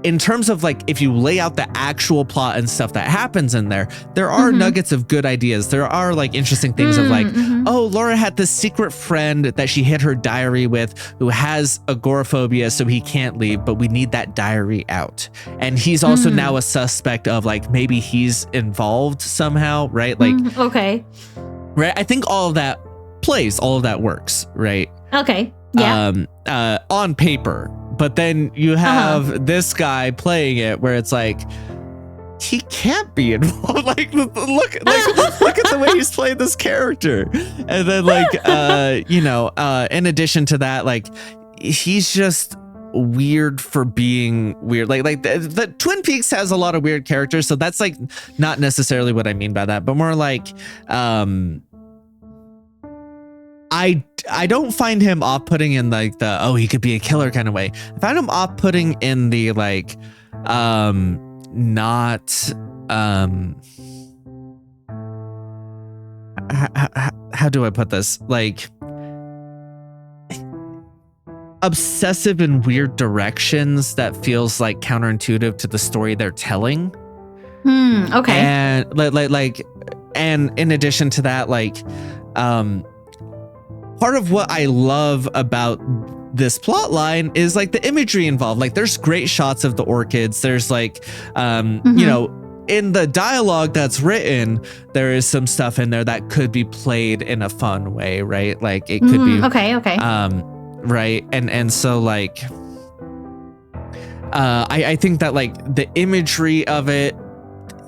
A: in terms of like, if you lay out the actual plot and stuff that happens in there are nuggets of good ideas. There are like interesting things of like, oh, Laura had this secret friend that she hid her diary with who has agoraphobia, so he can't leave, but we need that diary out. And he's also now a suspect of like, maybe he's involved somehow, right? Like,
B: okay.
A: Right. I think all of that plays, all of that works, right?
B: Okay. Yeah.
A: On paper. But then you have this guy playing it where it's like, he can't be involved. Like, look at the way he's playing this character. And then like, in addition to that, like, he's just weird for being weird. Like the Twin Peaks has a lot of weird characters. So that's like not necessarily what I mean by that, but more like, I don't find him off-putting in like the, oh, he could be a killer kind of way. I find him off-putting in the like, not, how do I put this? Like, obsessive in weird directions that feels like counterintuitive to the story they're telling.
B: Okay.
A: And and in addition to that, like, part of what I love about this plot line is like the imagery involved. Like, there's great shots of the orchids. There's like, in the dialogue that's written, there is some stuff in there that could be played in a fun way, right? Like, it could be
B: okay.
A: Right. And so like, I think that like the imagery of it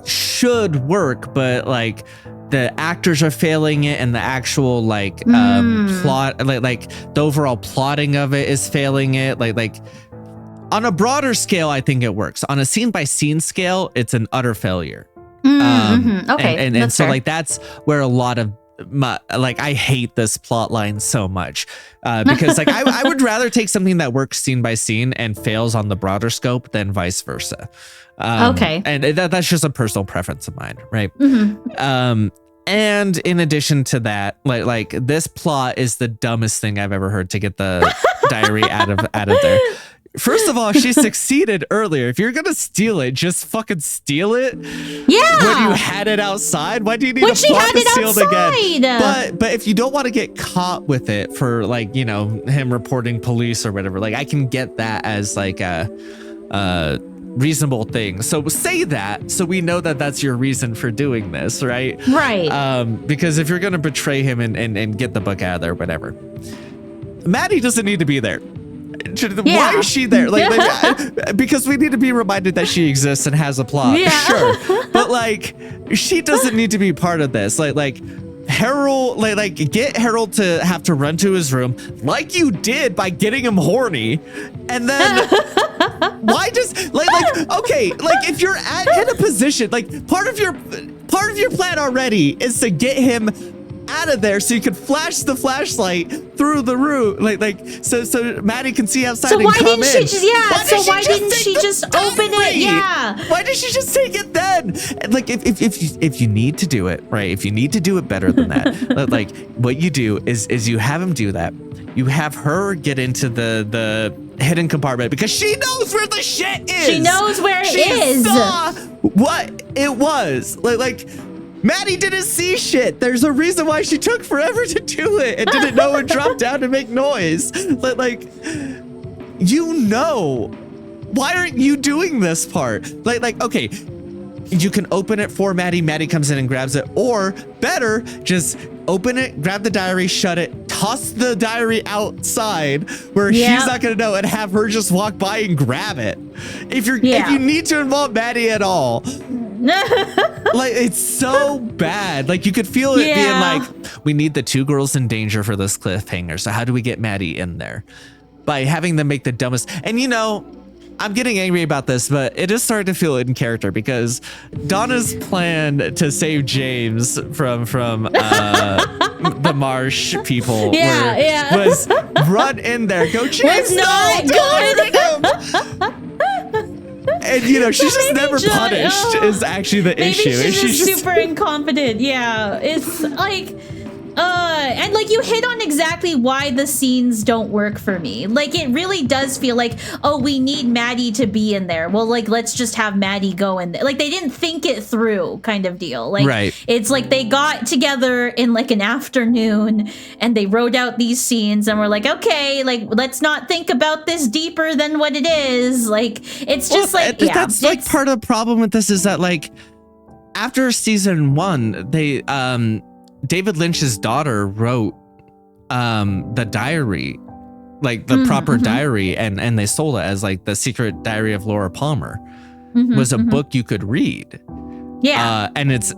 A: should work, but like, the actors are failing it, and the actual like plot, like the overall plotting of it is failing it. Like on a broader scale, I think it works. On a scene by scene scale, it's an utter failure.
B: Okay,
A: and so fair. Like that's where a lot of like, I hate this plot line so much because like I would rather take something that works scene by scene and fails on the broader scope than vice versa. Okay. And that's just a personal preference of mine, right? And in addition to that, like this plot is the dumbest thing I've ever heard to get the diary out of there. First of all, she succeeded earlier. If you're gonna steal it, just fucking steal it. Yeah. When you had it outside, why do you need to plot concealed again? But if you don't want to get caught with it for like, him reporting police or whatever, like I can get that as like a reasonable thing. So say that, so we know that that's your reason for doing this, right?
B: Right.
A: Because if you're gonna betray him and get the book out of there, whatever. Maddie doesn't need to be there. Why is she there? Like, because we need to be reminded that she exists and has a plot. Yeah. Sure. But like, she doesn't need to be part of this. Like Harold, like get Harold to have to run to his room like you did by getting him horny. And then why just like okay, like if you're in a position, like part of your plan already is to get him out of there so you can flash the flashlight through the room, like so Maddie can see outside and come in.
B: Why didn't she just open it? Yeah.
A: Why did she just take it then? Like if you need to do it right, if you need to do it better than that, like what you do is you have him do that. You have her get into the hidden compartment because she knows where the shit is.
B: She knows where it is.
A: She saw what it was. Like Maddie didn't see shit. There's a reason why she took forever to do it and didn't know it dropped down to make noise. Like, why aren't you doing this part? Like, okay, you can open it for Maddie. Maddie comes in and grabs it, or better, just open it, grab the diary, shut it, toss the diary outside where she's not gonna know, and have her just walk by and grab it. If you need to involve Maddie at all. Like, it's so bad. Like, you could feel it being like, we need the two girls in danger for this cliffhanger. So how do we get Maddie in there? By having them make the dumbest. And I'm getting angry about this, but it is starting to feel in character because Donna's plan to save James from the marsh people was run in there, go James,
B: not
A: good. And she's just never punished is actually the issue.
B: Maybe she's just super incompetent. Yeah, it's like. And like you hit on exactly why the scenes don't work for me. Like it really does feel like, oh, we need Maddie to be in there. Well, like let's just have Maddie go in there. Like they didn't think it through, kind of deal. Like it's like they got together in like an afternoon and they wrote out these scenes and we're like, okay, like let's not think about this deeper than what it is. Like it's just
A: that's like part of the problem with this is that like after season 1, they David Lynch's daughter wrote the diary, like the proper diary, and they sold it as like the Secret Diary of Laura Palmer was a book you could read.
B: Yeah.
A: And it's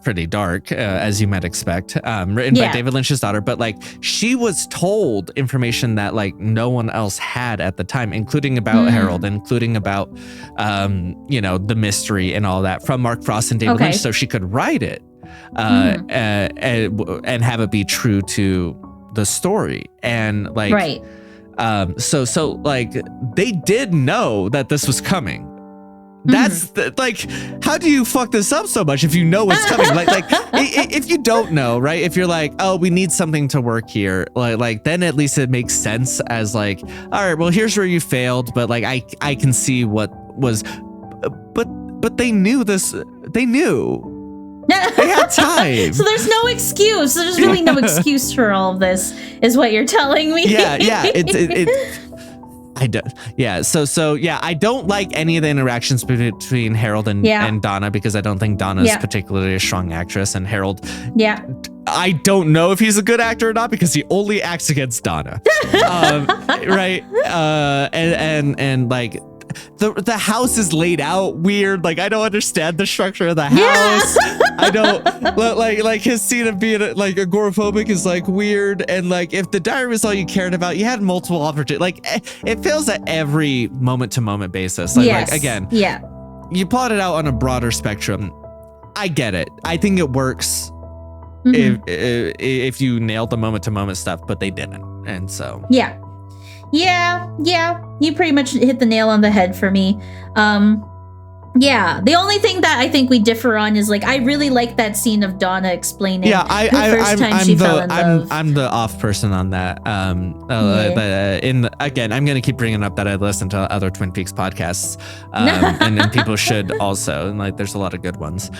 A: pretty dark, as you might expect, written by David Lynch's daughter. But like she was told information that like no one else had at the time, including about Harold, including about, the mystery and all that from Mark Frost and David Lynch. So she could write it. And have it be true to the story and like so like they did know that this was coming. That's like how do you fuck this up so much if you know what's coming? like if you don't know, right? If you're like, oh, we need something to work here, like then at least it makes sense as like, all right, well here's where you failed, but like I can see what was, but they knew this. They knew. They had time.
B: So there's no excuse. There's really no excuse for all of this, is what you're telling me.
A: Yeah. I don't. Yeah. So yeah, I don't like any of the interactions between Harold and Donna because I don't think Donna's particularly a strong actress, and Harold.
B: Yeah.
A: I don't know if he's a good actor or not because he only acts against Donna. Right. And like. The house is laid out weird. Like I don't understand the structure of the house. I don't like his scene of being like agoraphobic is like weird. And like if the diary was all you cared about, you had multiple opportunities. Like it feels at every moment to moment basis. Like again, you plot it out on a broader spectrum. I get it. I think it works if you nailed the moment to moment stuff, but they didn't. And so
B: Yeah, you pretty much hit the nail on the head for me. The only thing that I think we differ on is like I really like that scene of Donna explaining the first time she fell in love.
A: I'm the off person on that. Again, I'm gonna keep bringing up that I listen to other Twin Peaks podcasts, and people should also. And like, there's a lot of good ones.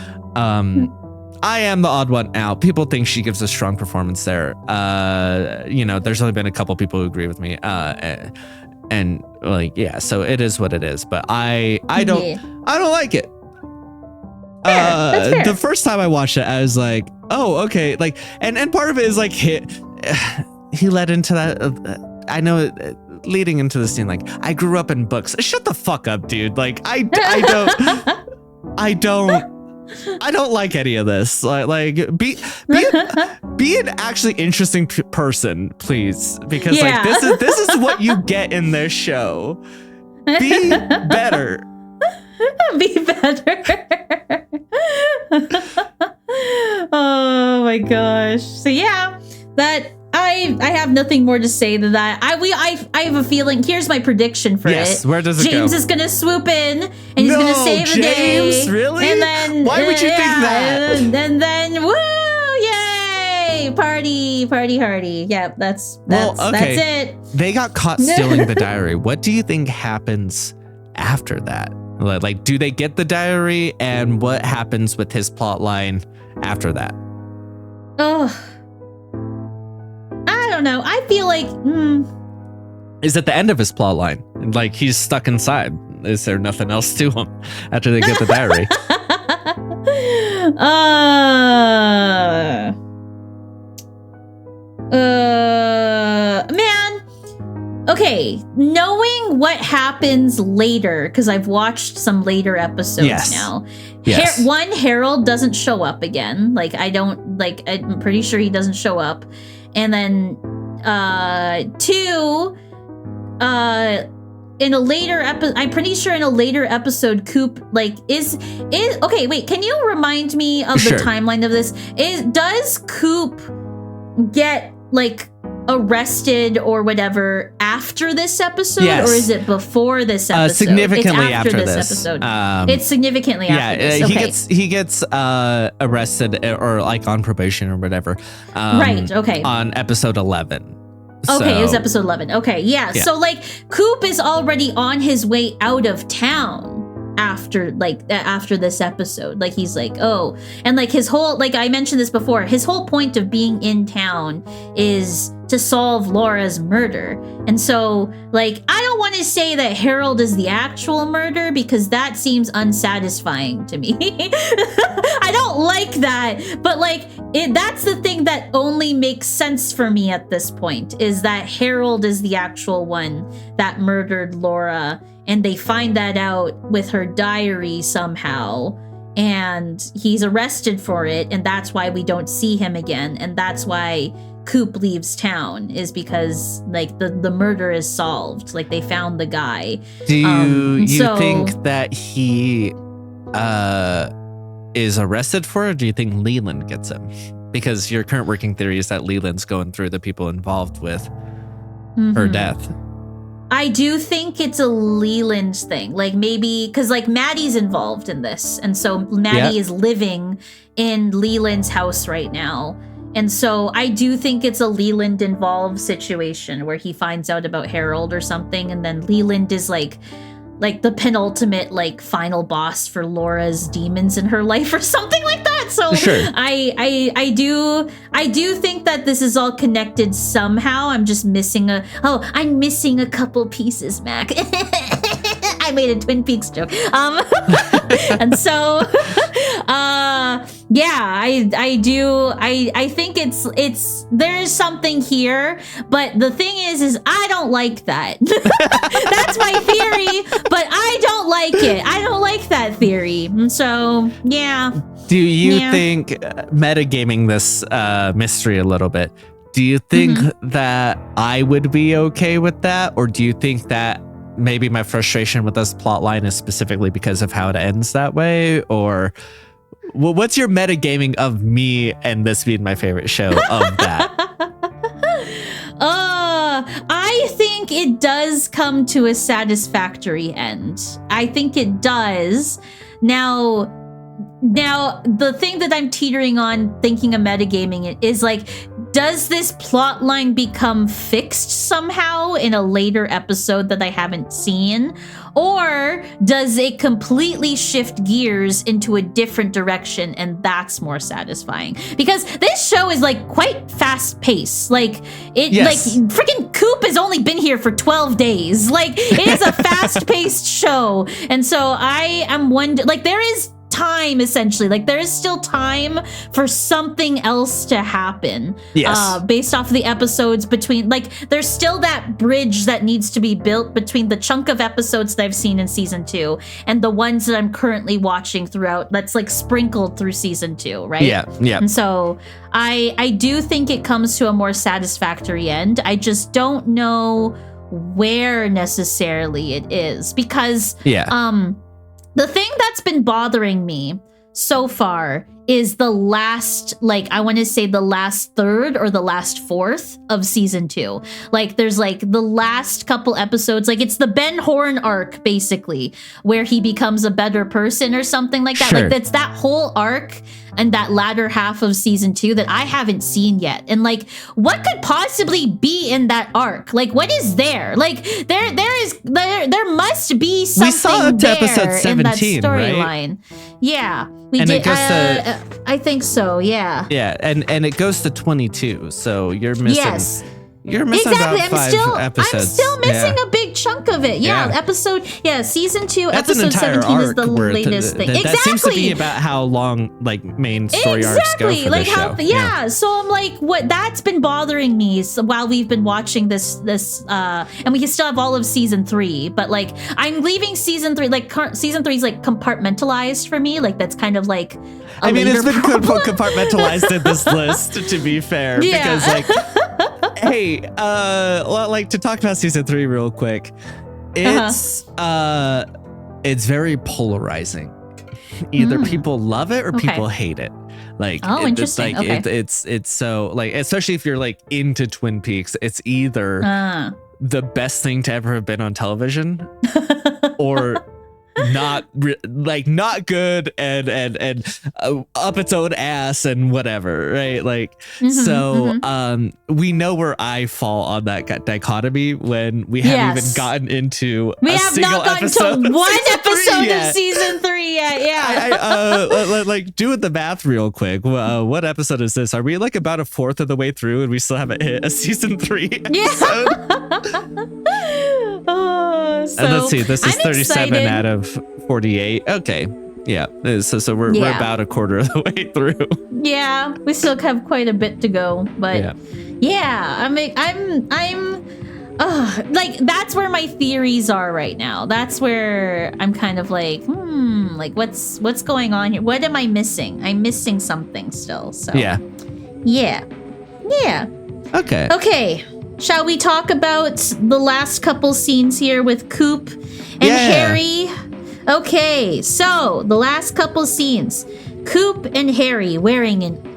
A: I am the odd one out. People think she gives a strong performance there. There's only been a couple people who agree with me. And like, so it is what it is. But I don't like it.
B: That's fair.
A: The first time I watched it, I was like, oh, okay. Like, and part of it is like he led into that. I know leading into the scene, like I grew up in books. Shut the fuck up, dude. Like I don't like any of this. Like be an actually interesting person, please, because like this is what you get in this show. Be better.
B: Be better. Oh my gosh. So that I have nothing more to say than that. I have a feeling. Here's my prediction for it.
A: Where does it go?
B: James is gonna swoop in and he's gonna save the day.
A: James, really?
B: And then
A: why would you think that?
B: And then woo! Yay! Party hardy. Yep, that's it.
A: They got caught stealing the diary. What do you think happens after that? Like, do they get the diary, and what happens with his plot line after that?
B: Oh. I don't know. I feel like
A: is at the end of his plot line. Like he's stuck inside. Is there nothing else to him after they get the diary?
B: Man. Okay, knowing what happens later, because I've watched some later episodes now.
A: Yes.
B: Harold doesn't show up again. Like I'm pretty sure he doesn't show up. And then 2, in a later episode, I'm pretty sure in a later episode, Coop like is okay. Wait, can you remind me of the timeline of this? Does Coop get like arrested or whatever after this episode, or is it before this episode?
A: Significantly
B: it's after this episode. It's significantly after this. Okay.
A: He gets arrested or like on probation or whatever.
B: Right. Okay.
A: On episode 11.
B: Okay, it was episode 11. Okay, yeah. So like Coop is already on his way out of town after this episode. Like he's like, oh, and like his whole, like I mentioned this before, his whole point of being in town is to solve Laura's murder. And so like I don't want to say that Harold is the actual murder because that seems unsatisfying to me. I don't like that, but like that's the thing that only makes sense for me at this point, is that Harold is the actual one that murdered Laura, and they find that out with her diary somehow, and he's arrested for it, and that's why we don't see him again, and that's why Coop leaves town, is because like the murder is solved, like they found the guy.
A: Do you think that he is arrested for it, or do you think Leland gets him? Because your current working theory is that Leland's going through the people involved with her death.
B: I do think it's a Leland thing. Like maybe because like Maddie's involved in this. And so Maddie is living in Leland's house right now. And so I do think it's a Leland involved situation where he finds out about Harold or something. And then Leland is like the penultimate like final boss for Laura's demons in her life or something like that. So I do think that this is all connected somehow. I'm just missing I'm missing a couple pieces, Mac. I made a Twin Peaks joke. And so I think it's there's something here, but the thing is I don't like that. That's my theory, but I don't like it. I don't like that theory. And so
A: do you think, metagaming this mystery a little bit, do you think that I would be okay with that, or do you think that maybe my frustration with this plot line is specifically because of how it ends that way? Or what's your metagaming of me and this being my favorite show of that?
B: I think it does come to a satisfactory end. I think it does. Now, the thing that I'm teetering on thinking of metagaming is like, does this plot line become fixed somehow in a later episode that I haven't seen? Or does it completely shift gears into a different direction and that's more satisfying? Because this show is like quite fast paced. Like like freaking Coop has only been here for 12 days. Like it is a fast paced show. And so I am wondering, like there is time essentially, like there is still time for something else to happen based off the episodes between, like there's still that bridge that needs to be built between the chunk of episodes that I've seen in season 2 and the ones that I'm currently watching throughout, that's like sprinkled through season 2, right? And so I do think it comes to a more satisfactory end. I just don't know where necessarily it is, because the thing that's been bothering me so far is the last, like, I want to say the last third or the last fourth of season 2. Like, there's like the last couple episodes, like it's the Ben Horn arc, basically, where he becomes a better person or something like that. Like, that's that whole arc and that latter half of season 2 that I haven't seen yet. And like, what could possibly be in that arc? Like, what is there? Like, there must be something.
A: We saw up to episode 17,
B: in that storyline. Right? Yeah, we
A: and
B: did.
A: It goes to,
B: I think so. Yeah.
A: Yeah, and it goes to 22. So you're missing.
B: Yes.
A: You're missing about 5 episodes.
B: I'm still missing a big chunk of it. Season 2,
A: that's
B: episode 17 is the latest thing.
A: That seems to be about how long like main story arcs go for
B: like
A: this
B: how,
A: show.
B: So I'm like, what? That's been bothering me while we've been watching this, and we can still have all of season 3. But like, I'm leaving season 3. Like season 3 is like compartmentalized for me. Like that's kind of like.
A: I mean, it's been compartmentalized in this list, to be fair, because like. Hey, like to talk about season 3 real quick. It's very polarizing. Either people love it or people hate it. Like,
B: interesting.
A: It's so like, especially if you're like into Twin Peaks, it's either the best thing to ever have been on television or not good and up its own ass and whatever, right? Like, we know where I fall on that dichotomy when we haven't even gotten into
B: we have not gotten to one episode of season 3 yet.
A: Like, do the math real quick. What episode is this? Are we like about a fourth of the way through and we still haven't hit a season 3 episode?
B: So
A: let's see, this is 37 out of 48. Okay, yeah, so we're about a quarter of the way through.
B: Yeah, we still have quite a bit to go, but I'm like, that's where my theories are right now. That's where I'm kind of like, like what's going on here? What am I missing? I'm missing something still. So yeah. Okay. Shall we talk about the last couple scenes here with Coop and Harry? Okay, so the last couple scenes. Coop and Harry wearing in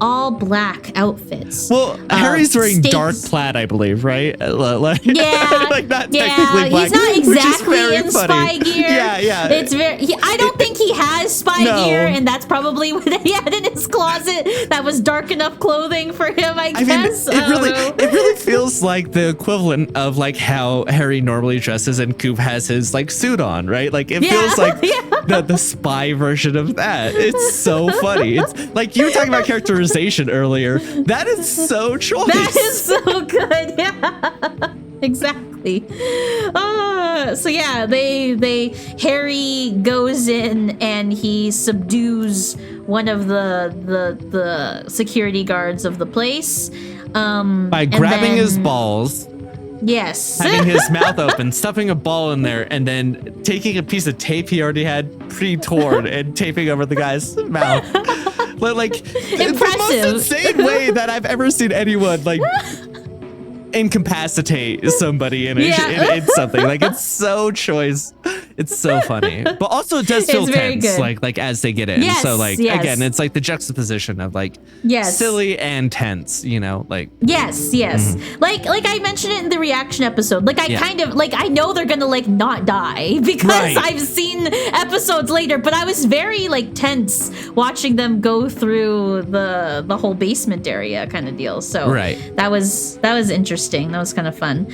B: all black outfits.
A: Well, Harry's wearing dark plaid, I believe, right? Like not technically black.
B: He's not exactly in
A: funny.
B: spy gear.
A: Yeah.
B: It's I don't think he has spy gear, and that's probably what he had in his closet. That was dark enough clothing for him, I guess.
A: It really feels like the equivalent of like how Harry normally dresses and Coop has his like suit on, right? Like it feels like the spy version of that. It's so funny. It's like you were talking about characterization earlier. That is so choice.
B: That is so good. Yeah, exactly. So yeah, Harry goes in and he subdues one of the security guards of the place
A: by grabbing his balls.
B: Yes.
A: Having his mouth open, stuffing a ball in there, and then taking a piece of tape he already had pre-torn and taping over the guy's mouth. Like,
B: impressive.
A: The most insane way that I've ever seen anyone like incapacitate somebody in something. Like, it's so choice. It's so funny, but also it does feel tense, like as they get in.
B: Yes,
A: so again, it's like the juxtaposition of like silly and tense, you know, like
B: yes. Like I mentioned it in the reaction episode. Like I kind of like I know they're gonna like not die because I've seen episodes later, but I was very like tense watching them go through the whole basement area kind of deal. So that was interesting. That was kind of fun.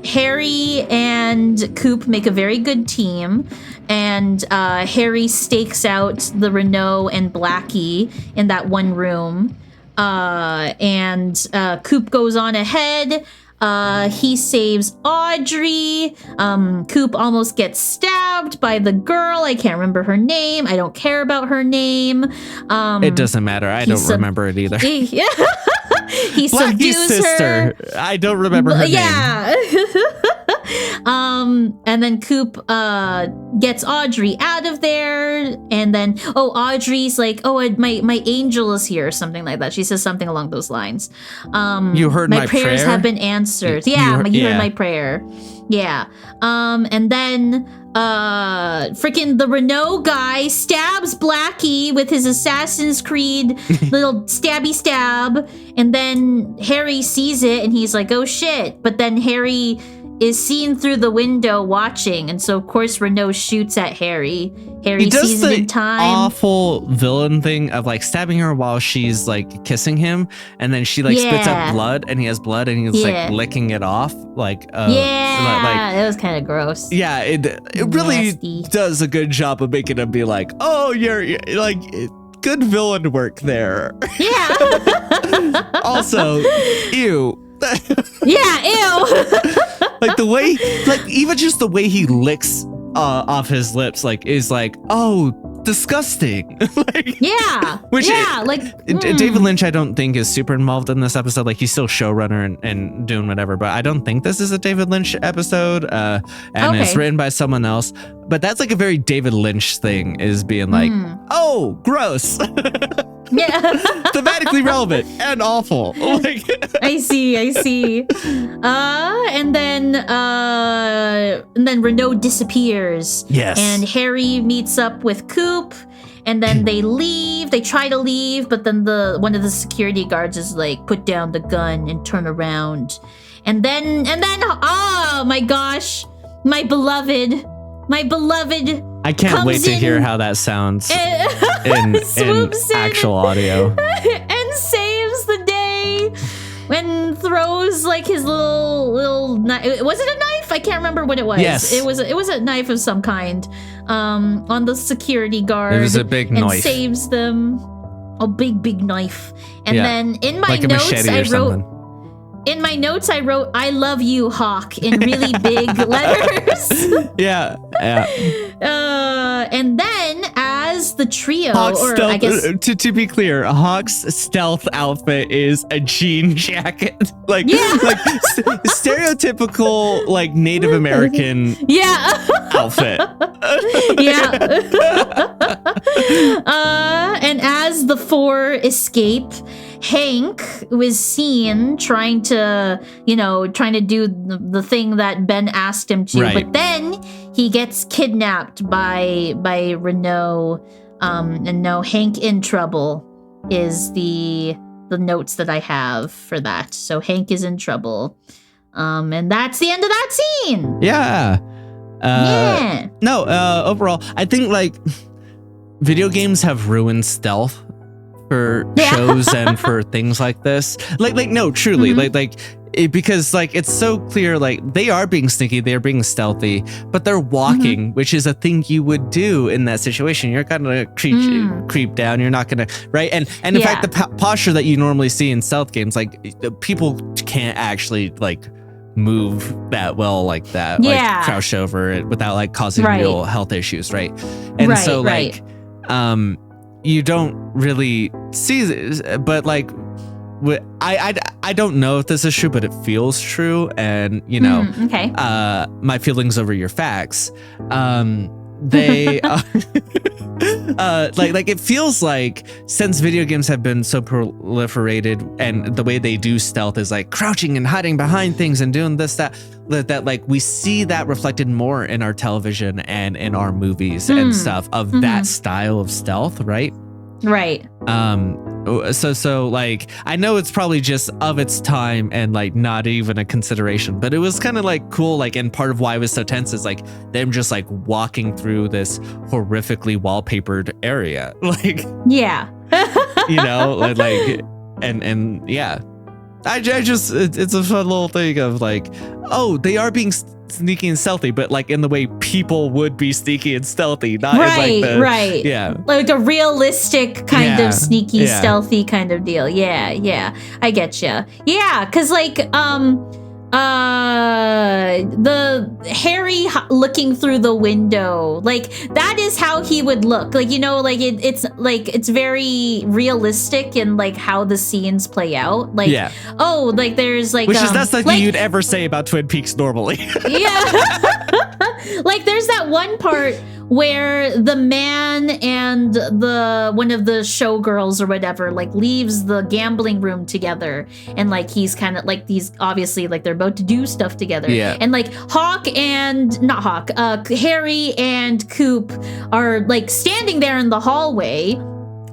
B: Harry and Coop make a very good team, and Harry stakes out the Renault and Blackie in that one room, and Coop goes on ahead. He saves Audrey. Coop almost gets stabbed by the girl. I can't remember her name. I don't care about her name.
A: It doesn't matter. I don't remember it either.
B: He subdues
A: sister. Her. I don't remember her name.
B: And then Coop gets Audrey out of there, and then Audrey's like, my angel is here, or something like that. She says something along those lines.
A: You heard my
B: prayers
A: prayer?
B: Have been answered. You heard my prayer. Yeah. And then freaking the Renault guy stabs Blackie with his Assassin's Creed little stabby stab, and then Harry sees it and he's like, oh shit. But then Harry is seen through the window watching, and so of course Renault shoots at Harry. Harry sees it in time.
A: Awful villain thing of like stabbing her while she's like kissing him, and then she like spits up blood, and he has blood, and he's like licking it off. Like
B: it was kind of gross.
A: Yeah, it really does a good job of making him be like, oh, you're like good villain work there.
B: Yeah.
A: Also, ew.
B: Yeah, ew.
A: Like the way, like even just the way he licks off his lips, like is like, oh, disgusting. Like, David Lynch, I don't think is super involved in this episode. Like he's still showrunner and doing whatever, but I don't think this is a David Lynch episode. And it's written by someone else. But that's like a very David Lynch thing, is being like, oh, gross.
B: Yeah.
A: Thematically relevant and awful. Like
B: I see. And then then Renault disappears.
A: Yes.
B: And Harry meets up with Coop, and then they leave. They try to leave, but then one of the security guards is like, put down the gun and turn around. And then, oh my gosh, my beloved.
A: I can't wait to hear how that sounds in actual audio.
B: And saves the day and throws like his little knife. Was it a knife? I can't remember what it was.
A: Yes.
B: It was a knife of some kind on the security guard.
A: It was a big knife.
B: And saves them. A big knife. And then in my
A: like a
B: notes
A: machete
B: I
A: or
B: wrote
A: something.
B: In my notes, I wrote, I love you, Hawk, in really big letters.
A: Yeah.
B: And then as the trio,
A: Hawk's
B: or
A: stealth,
B: I guess...
A: to be clear, Hawk's stealth outfit is a jean jacket. like stereotypical, like, Native American outfit.
B: And as the four escape, Hank was seen trying to do the thing that Ben asked him to, but then he gets kidnapped by Renault. And no, Hank in trouble is the notes that I have for that. So Hank is in trouble. And that's the end of that scene.
A: Yeah. No, overall, I think like video games have ruined stealth for shows and for things like this. Like no, truly, because like it's so clear, like they are being sneaky, they're being stealthy, but they're walking, which is a thing you would do in that situation. You're gonna creep down. You're not gonna and in fact, the posture that you normally see in stealth games, like people can't actually like move that well like that, like crouch over it without like causing real health issues, right? And so like you don't really see this, but like I don't know if this is true, but it feels true. And my feelings over your facts, they like it feels like since video games have been so proliferated and the way they do stealth is like crouching and hiding behind things and doing this that like we see that reflected more in our television and in our movies and stuff of that style of stealth, right? So like I know it's probably just of its time and like not even a consideration, but it was kind of like cool, like, and part of why it was so tense is like them just like walking through this horrifically wallpapered area, like like and I just it's a fun little thing of like, oh, they are being sneaky and stealthy, but like in the way people would be sneaky and stealthy, not like
B: like a realistic kind of sneaky stealthy kind of deal. I get you. Because like the Harry looking through the window, like that is how he would look, like it's very realistic in like how the scenes play out, like like there's like
A: which is that's nothing you'd ever say about Twin Peaks normally.
B: Like there's that one part where the man and one of the showgirls or whatever like leaves the gambling room together, and like he's kind of like these obviously like they're about to do stuff together, and like Harry and Coop are like standing there in the hallway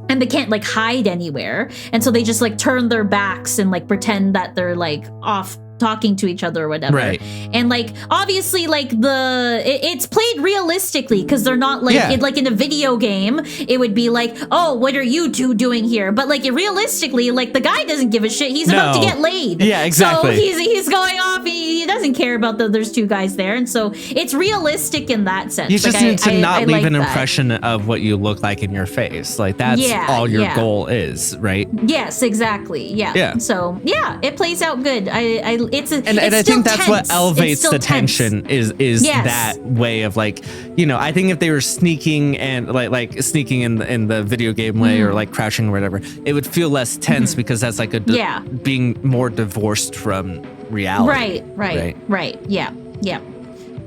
B: and they can't like hide anywhere, and so they just like turn their backs and like pretend that they're like off talking to each other or whatever, and like obviously like it's played realistically because they're not like like in a video game it would be like, oh, what are you two doing here, but like realistically like the guy doesn't give a shit, he's about to get laid, so he's going off, he doesn't care about there's two guys there, and so it's realistic in that sense.
A: You just need to not leave an impression of what you look like in your face, like that's all your goal is, right? Yes, exactly. So it plays out good. I think that's what elevates the tension is that way of like, I think if they were sneaking and like sneaking in the video game way or like crouching or whatever, it would feel less tense because that's like being more divorced from reality. Right.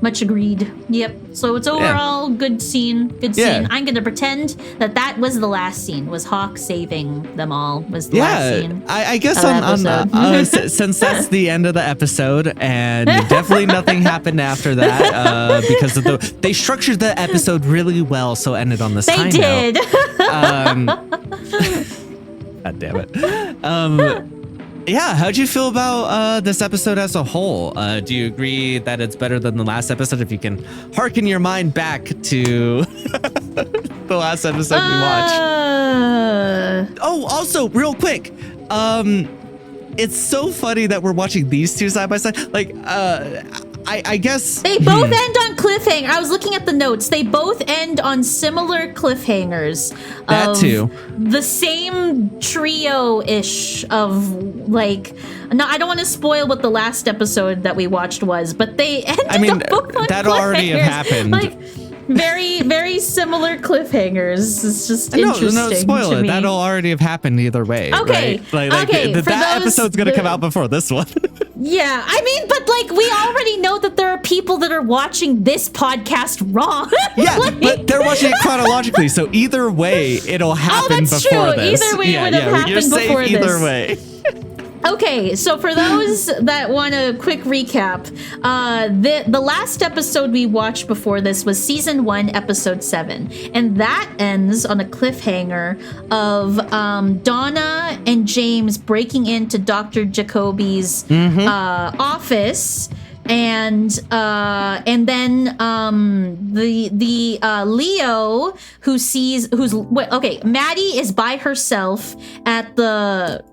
B: Much agreed. Yep. So it's overall good scene. Good scene. I'm gonna pretend that was the last scene. Was Hawk saving them all? Was the last scene?
A: I guess since that's the end of the episode, and definitely nothing happened after that because of they structured the episode really well, so it ended on this high note. They did. God damn it. Yeah, how'd you feel about this episode as a whole? Do you agree that it's better than the last episode? If you can harken your mind back to the last episode we watched. Oh, also, real quick, it's so funny that we're watching these two side by side. Like, I guess
B: they both end on cliffhanger. I was looking at the notes. They both end on similar cliffhangers.
A: That too.
B: The same trio-ish of like. No, I don't want to spoil what the last episode that we watched was, but they ended up both on
A: that
B: cliffhangers.
A: Already have happened.
B: Like, very, very similar cliffhangers. It's just interesting.
A: No, spoil it.
B: Me.
A: That'll already have happened either way.
B: Okay.
A: Right? Like that episode's gonna come out before this one.
B: Yeah, I mean, but like we already know that there are people that are watching this podcast wrong.
A: Yeah, but they're watching it chronologically, so either way, it'll happen before
B: true.
A: this.
B: Either way, it would have happened
A: you're safe
B: before
A: either way.
B: Okay, so for those that want a quick recap, the last episode we watched before this was season 1, episode 7, and that ends on a cliffhanger of Donna and James breaking into Dr. Jacoby's office. And then the Leo Maddie is by herself at the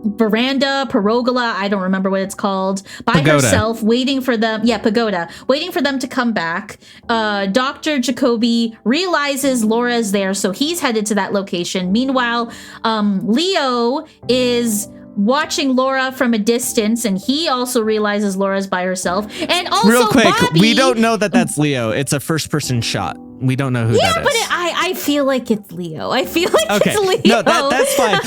B: veranda, pergola, I don't remember what it's called, by herself, waiting for them. Yeah, pagoda, waiting for them to come back. Dr. Jacoby realizes Laura is there, so he's headed to that location. Meanwhile, Leo is watching Laura from a distance, and he also realizes Laura's by herself. And also,
A: real quick,
B: Bobby,
A: we don't know that that's Leo. It's a first-person shot. We don't know who that is.
B: Yeah, but I feel like it's Leo. I feel like it's Leo.
A: No, that's fine.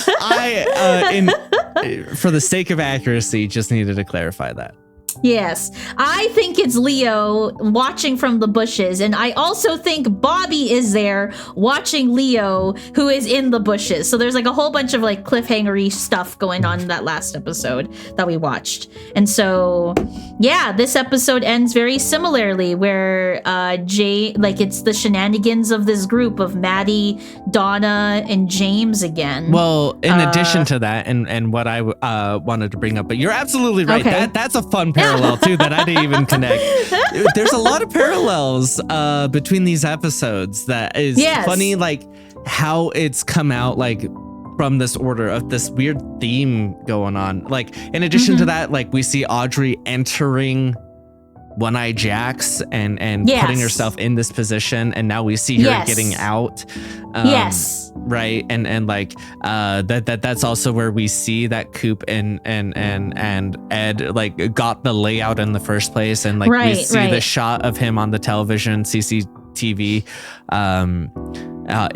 A: For the sake of accuracy, just needed to clarify that.
B: Yes, I think it's Leo watching from the bushes, and I also think Bobby is there watching Leo, who is in the bushes. So there's like a whole bunch of like cliffhangery stuff going on in that last episode that we watched. And so, yeah, this episode ends very similarly, where it's the shenanigans of this group of Maddie, Donna, and James again.
A: Well, in addition to that, and what I wanted to bring up, but you're absolutely right.
B: Okay.
A: That's a fun parallel too that I didn't even connect. There's a lot of parallels between these episodes that is funny, like how it's come out like from this order of this weird theme going on. Like in addition to that, like we see Audrey entering One-Eye Jack's and putting herself in this position, and now we see her getting out. Right, and like that's also where we see that Coop and Ed like got the layout in the first place, and like we see the shot of him on the television CCTV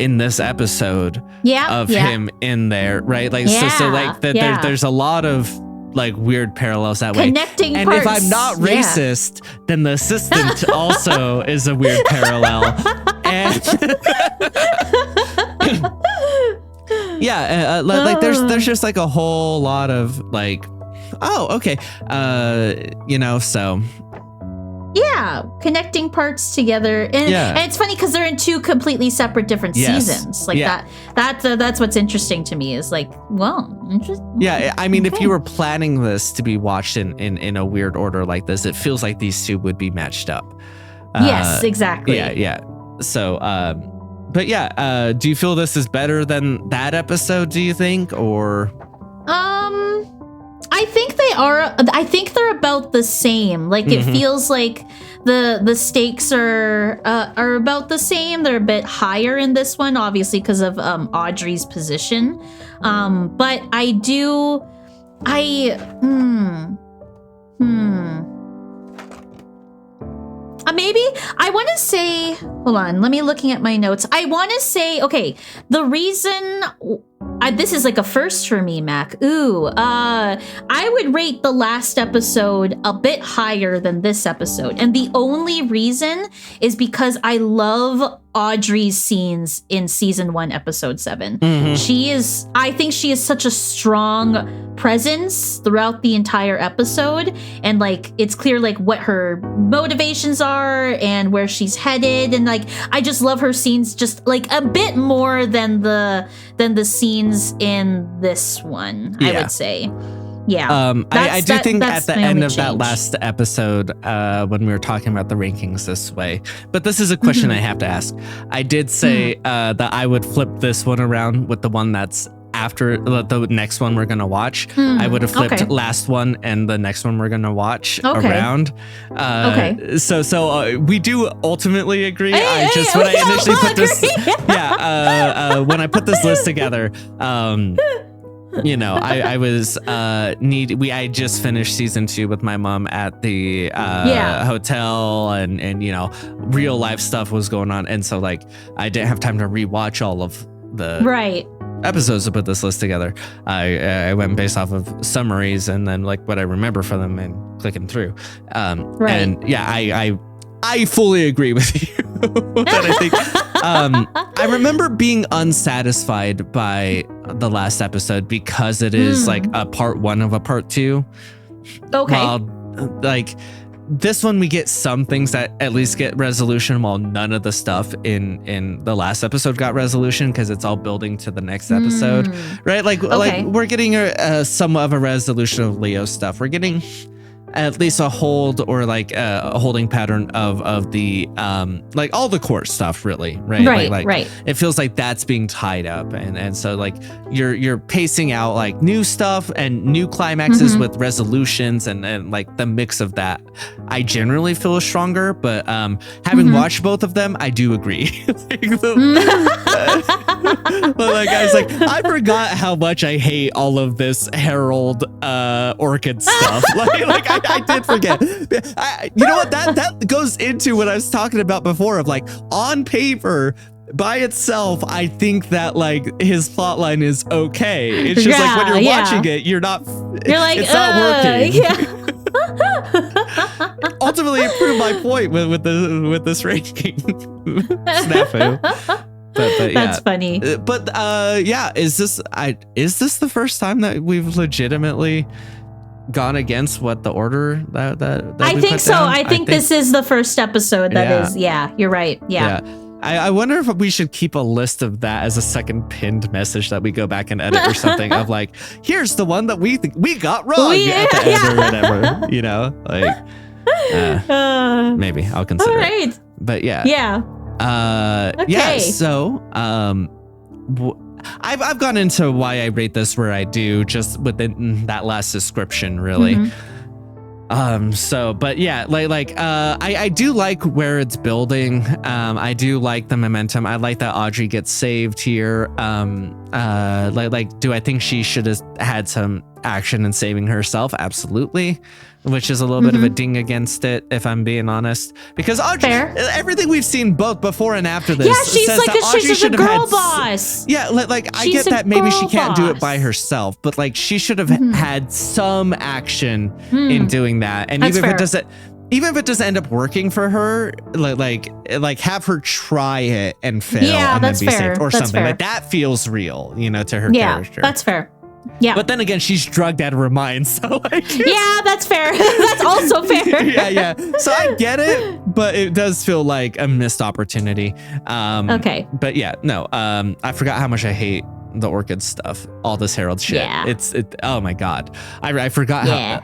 A: in this episode of him in there, right? Like so like there's a lot of like weird parallels that way.
B: Connecting
A: and
B: parts.
A: If I'm not racist, then the assistant also is a weird parallel. And like there's just like a whole lot of like, so.
B: Yeah, connecting parts together, and it's funny because they're in two completely separate different seasons. Like that's what's interesting to me is like, well, interesting.
A: Yeah, I mean, if you were planning this to be watched in a weird order like this, it feels like these two would be matched up.
B: Yes, exactly.
A: Yeah. So, but yeah, do you feel this is better than that episode? Do you think, or?
B: I think they are. I think they're about the same. Like it feels like the stakes are about the same. They're a bit higher in this one, obviously because of Audrey's position. But I do. Maybe I want to say. Hold on. Let me looking at my notes. I want to say. Okay, the reason this is like a first for me, Mac. I would rate the last episode a bit higher than this episode. And the only reason is because I love Audrey's scenes in season 1, episode 7. Mm-hmm. I think she is such a strong presence throughout the entire episode. And like, it's clear like what her motivations are and where she's headed. And like, I just love her scenes just like a bit more than the scenes in this one, I would say. Yeah.
A: I do think at the end of that last episode, when we were talking about the rankings this way, but this is a question I have to ask. I did say that I would flip this one around with the one that's after the next one we're going to watch. I would have flipped last one and the next one we're going to watch around. So we do ultimately agree. When I initially put this, when I put this list together, I just finished season 2 with my mom at the hotel, and real life stuff was going on, and so like I didn't have time to rewatch all of the episodes to put this list together. I went based off of summaries and then like what I remember from them and clicking through. And yeah, I fully agree with you. That I think I remember being unsatisfied by the last episode because it is like a part 1 of a part 2. Okay. While, like this one, we get some things that at least get resolution, while none of the stuff in the last episode got resolution because it's all building to the next episode, right? Like we're getting some of a resolution of Leo's stuff. We're getting at least a hold or like a holding pattern of the like all the court stuff, really, right? Right. It feels like that's being tied up, and so like you're pacing out like new stuff and new climaxes with resolutions, and like the mix of that I generally feel stronger, but having watched both of them, I do agree. But like I was like, I forgot how much I hate all of this Harold Orchid stuff. I did forget. You know what? That goes into what I was talking about before of like on paper by itself, I think that like his plot line is okay. It's just like when you're watching it, you're like, it's not working. Ultimately, it proved my point with this ranking. Snafu. But
B: that's funny.
A: But is this the first time that we've legitimately gone against what the order that
B: I think so. I think this is the first episode that is. Yeah, you're right. Yeah.
A: I wonder if we should keep a list of that as a second pinned message that we go back and edit or something of like, here's the one that we think we got wrong at the end or whatever, maybe I'll consider it. But yeah. So I've gone into why I rate this where I do just within that last description, really. I do like where it's building. I do like the momentum. I like that Audrey gets saved here. Do I think she should have had some action in saving herself? Absolutely. Which is a little bit of a ding against it, if I'm being honest. Because Audrey, everything we've seen both before and after this,
B: she's
A: says
B: like
A: that
B: she's a girl boss.
A: Yeah, I get that maybe she can't do it by herself, but like she should have had some action in doing that. And even if it doesn't end up working for her, like have her try it and fail and then be saved or something. Like that feels real, to her character.
B: That's fair. Yeah.
A: But then again, she's drugged out of her mind. So
B: yeah, that's fair. That's also fair.
A: Yeah. So I get it, but it does feel like a missed opportunity. Okay. But yeah, no. I forgot how much I hate the Orchid stuff. All this Harold shit. Yeah. Oh my God. I forgot how.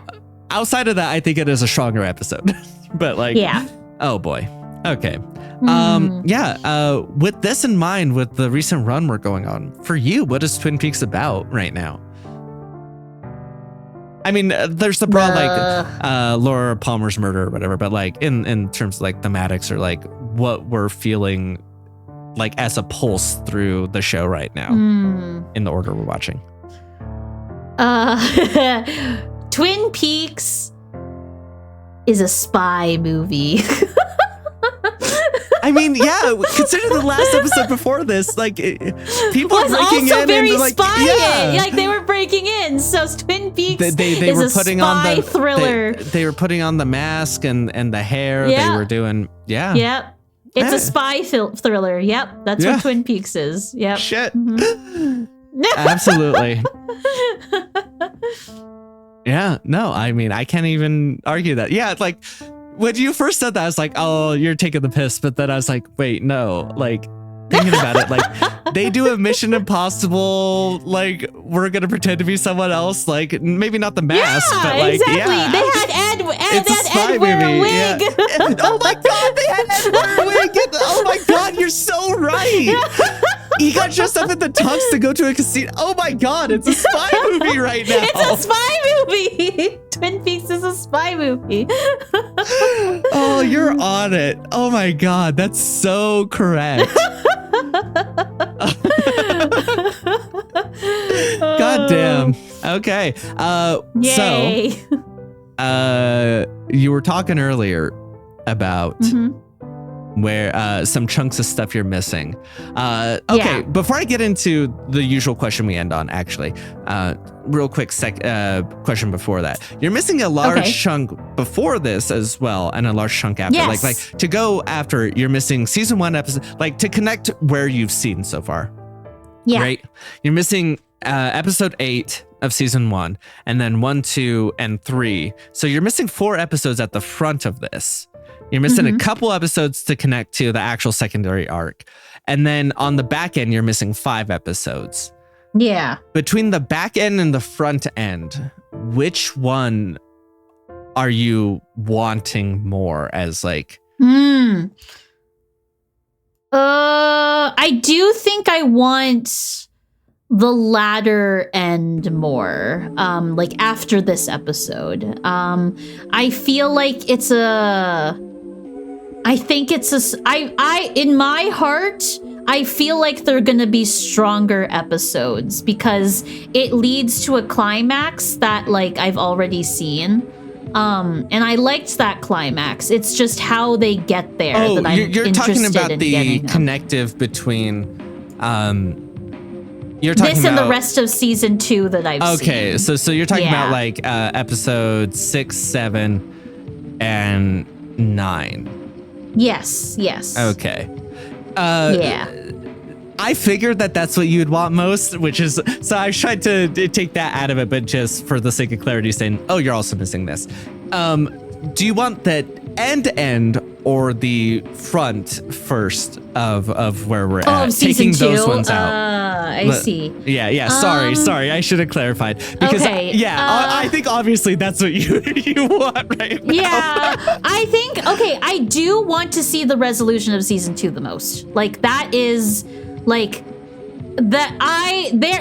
A: Outside of that, I think it is a stronger episode. But oh boy. Okay. With this in mind, with the recent run we're going on, for you, what is Twin Peaks about right now? I mean, there's the broad Laura Palmer's murder or whatever, but like in terms of like thematics or like what we're feeling like as a pulse through the show right now in the order we're watching.
B: Twin Peaks is a spy movie.
A: I mean, yeah, consider the last episode before this, like people
B: was
A: are breaking
B: also
A: in
B: very
A: and like,
B: spy-y. Like they were breaking in. So Twin Peaks
A: they
B: is
A: were
B: a
A: putting
B: spy
A: on the
B: thriller.
A: They were putting on the mask and the hair.
B: Yeah.
A: They were doing
B: Yep. It's a spy thriller. Yep. That's what Twin Peaks is. Yep.
A: Shit. Absolutely. Yeah, no, I mean, I can't even argue that. Yeah, it's like when you first said that, I was like, oh, you're taking the piss. But then I was like, wait, no, like thinking about it, like they do a Mission Impossible, like we're going to pretend to be someone else. Like maybe not the mask, but like,
B: exactly.
A: yeah.
B: They had Ed
A: movie.
B: wear a wig.
A: Yeah. Oh my God, they had Ed wear a wig. Oh my God, you're so right. He got dressed up in the tux to go to a casino. Oh my God, it's a spy movie right now.
B: It's a spy movie. Twin Peaks is a spy movie.
A: Oh, you're on it. Oh my God, that's so correct. God damn. Okay.
B: Yay.
A: So, you were talking earlier about where some chunks of stuff you're missing. Okay, before I get into the usual question we end on, actually, real quick question before that. You're missing a large chunk before this as well, and a large chunk after.
B: Yes.
A: Like to go after, you're missing season 1 episode, like to connect where you've seen so far.
B: Yeah.
A: Right? You're missing episode 8 of season 1, and then 1, 2, and 3. So you're missing 4 episodes at the front of this. You're missing a couple episodes to connect to the actual secondary arc. And then on the back end, you're missing 5 episodes.
B: Yeah.
A: Between the back end and the front end, which one are you wanting more as like?
B: I do think I want the latter end more, like after this episode. I feel like it's in my heart, I feel like they're gonna be stronger episodes because it leads to a climax that like I've already seen. And I liked that climax. It's just how they get there that I'm
A: you're talking about
B: in
A: the connective between you're talking
B: this
A: about,
B: and the rest of season 2 that I've seen.
A: Okay, so you're talking about like episode 6, 7, and 9.
B: Yes.
A: Okay. I figured that's what you'd want most, which is, so I tried to take that out of it, but just for the sake of clarity saying, oh, you're also missing this. Do you want that end or the front first of where we're at?
B: Season
A: Taking
B: 2?
A: Those ones out.
B: I see.
A: Yeah. Sorry. I should have clarified because I think obviously that's what you want right now. Yeah,
B: I think I do want to see the resolution of season 2 the most. Like that is like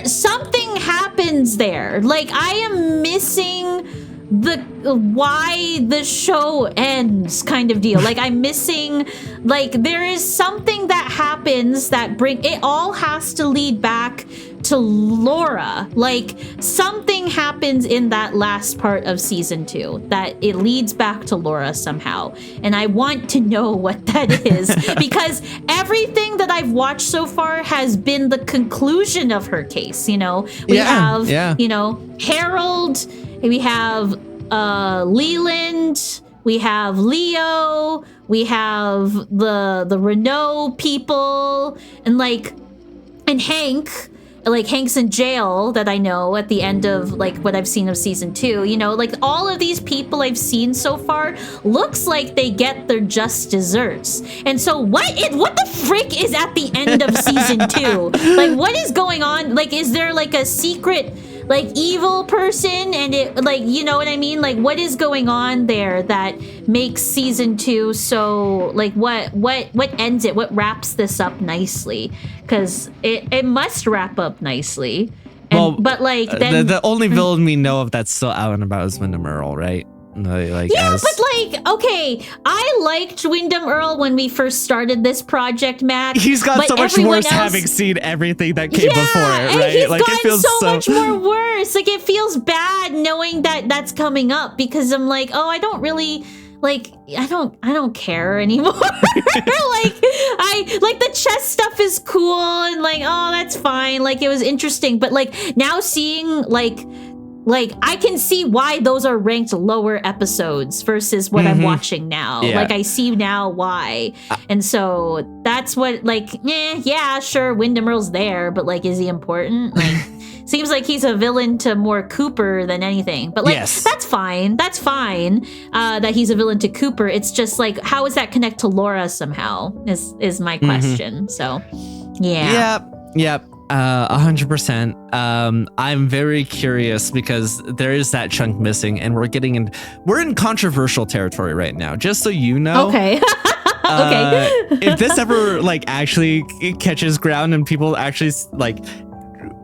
B: something happens there. Like I am missing why the show ends kind of deal. Like I'm missing, like there is something that happens that it all has to lead back to Laura. Like something happens in that last part of season 2 that it leads back to Laura somehow. And I want to know what that is because everything that I've watched so far has been the conclusion of her case. You know, we have, you know, Harold, we have Leland, we have Leo, we have the Renault people, and Hank. Like Hank's in jail that I know at the end of like what I've seen of season 2, you know, like all of these people I've seen so far looks like they get their just desserts. And so what the frick is at the end of season 2? Like what is going on? Like is there like a secret like evil person and it like, you know what I mean? Like what is going on there that makes season 2 so like what ends it? What wraps this up nicely? Because it must wrap up nicely. And, but like then
A: the only villain we know of that's still out and about is Wyndham Earl, right? Like,
B: but like, okay, I liked Wyndham Earl when we first started this project, Matt.
A: He's got so much worse having seen everything that came before it, right?
B: He's
A: like
B: gotten
A: it feels
B: so much more worse. Like it feels bad knowing that that's coming up because I'm like, oh, I don't really I don't care anymore. The chess stuff is cool and oh, that's fine. It was interesting, but now seeing I can see why those are ranked lower episodes versus what I'm watching now.
A: Yeah.
B: I see now why. And so that's what yeah, sure, Wyndham Earl's there, but is he important? Seems like he's a villain to more Cooper than anything. But that's fine. That's fine that he's a villain to Cooper. It's just how does that connect to Laura somehow is my question. So yeah.
A: Yep. 100%. I'm very curious because there is that chunk missing, and we're in controversial territory right now. Just so you know.
B: Okay. Okay.
A: If this ever actually catches ground and people actually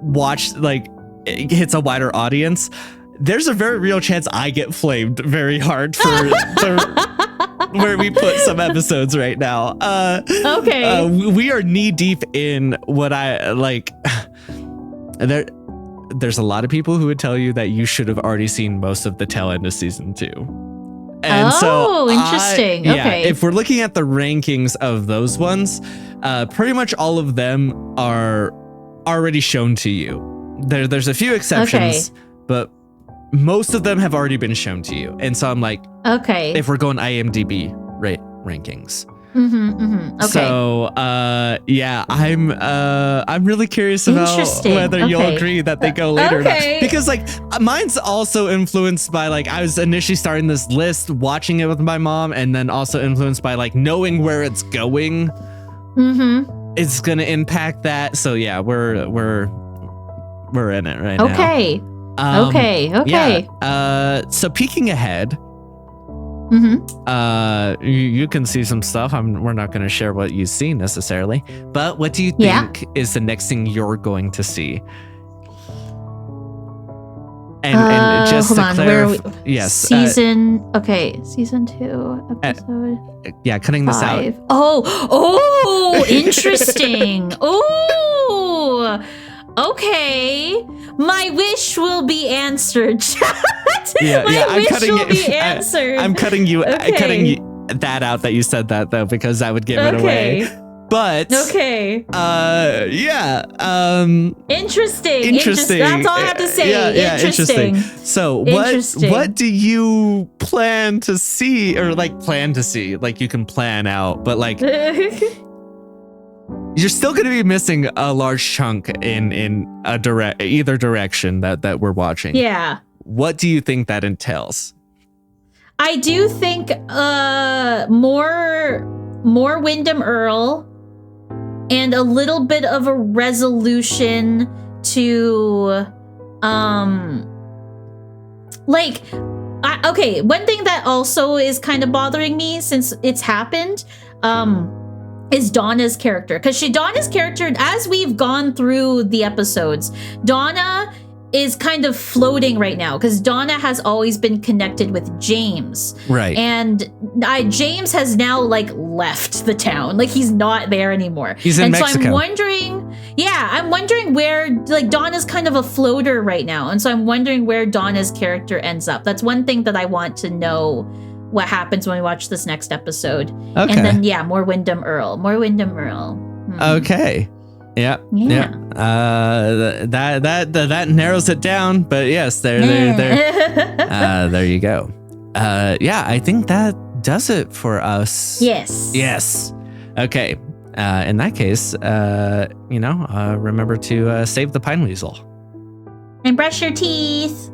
A: watch, it hits a wider audience, there's a very real chance I get flamed very hard for where we put some episodes right now.
B: Okay.
A: We are knee deep in what I like. There's a lot of people who would tell you that you should have already seen most of the tail end of season 2. And
B: interesting. Okay.
A: If we're looking at the rankings of those ones, pretty much all of them are already shown to you. There's a few exceptions, but most of them have already been shown to you. And so I'm
B: okay.
A: If we're going IMDb rankings.
B: Okay.
A: So I'm really curious about whether you'll agree that they go later or not. Because mine's also influenced by I was initially starting this list, watching it with my mom, and then also influenced by knowing where it's going. It's gonna impact that. So yeah, we're in it right now.
B: Okay.
A: Yeah. So peeking ahead. You can see some stuff. We're not going to share what you see necessarily, but what do you think is the next thing you're going to see? And just
B: hold
A: to
B: on,
A: clarify, yes,
B: season 2 episode.
A: Cutting
B: 5.
A: this out.
B: Oh, interesting. Oh, okay. My wish will be answered.
A: I'm cutting
B: answered.
A: I'm cutting that out that you said that though, because that would give it away. But
B: interesting. That's all I have to say. Interesting.
A: So what do you plan to see, or plan to see? You can plan out, but you're still going to be missing a large chunk in either direction that we're watching.
B: Yeah.
A: What do you think that entails?
B: I do think more Wyndham Earl and a little bit of a resolution to one thing that also is kind of bothering me since it's happened is Donna's character. Because Donna's character, as we've gone through the episodes, Donna is kind of floating right now because Donna has always been connected with James.
A: Right.
B: And James has now left the town. He's not there anymore.
A: He's in Mexico.
B: So I'm wondering where Donna's kind of a floater right now. And so I'm wondering where Donna's character ends up. That's one thing that I want to know what happens when we watch this next episode.
A: Okay.
B: And then more Wyndham Earl.
A: Okay. Yeah. That narrows it down, but yes, there you go. I think that does it for us. Yes. Okay. In that case, remember to save the pine weasel
B: and brush your teeth.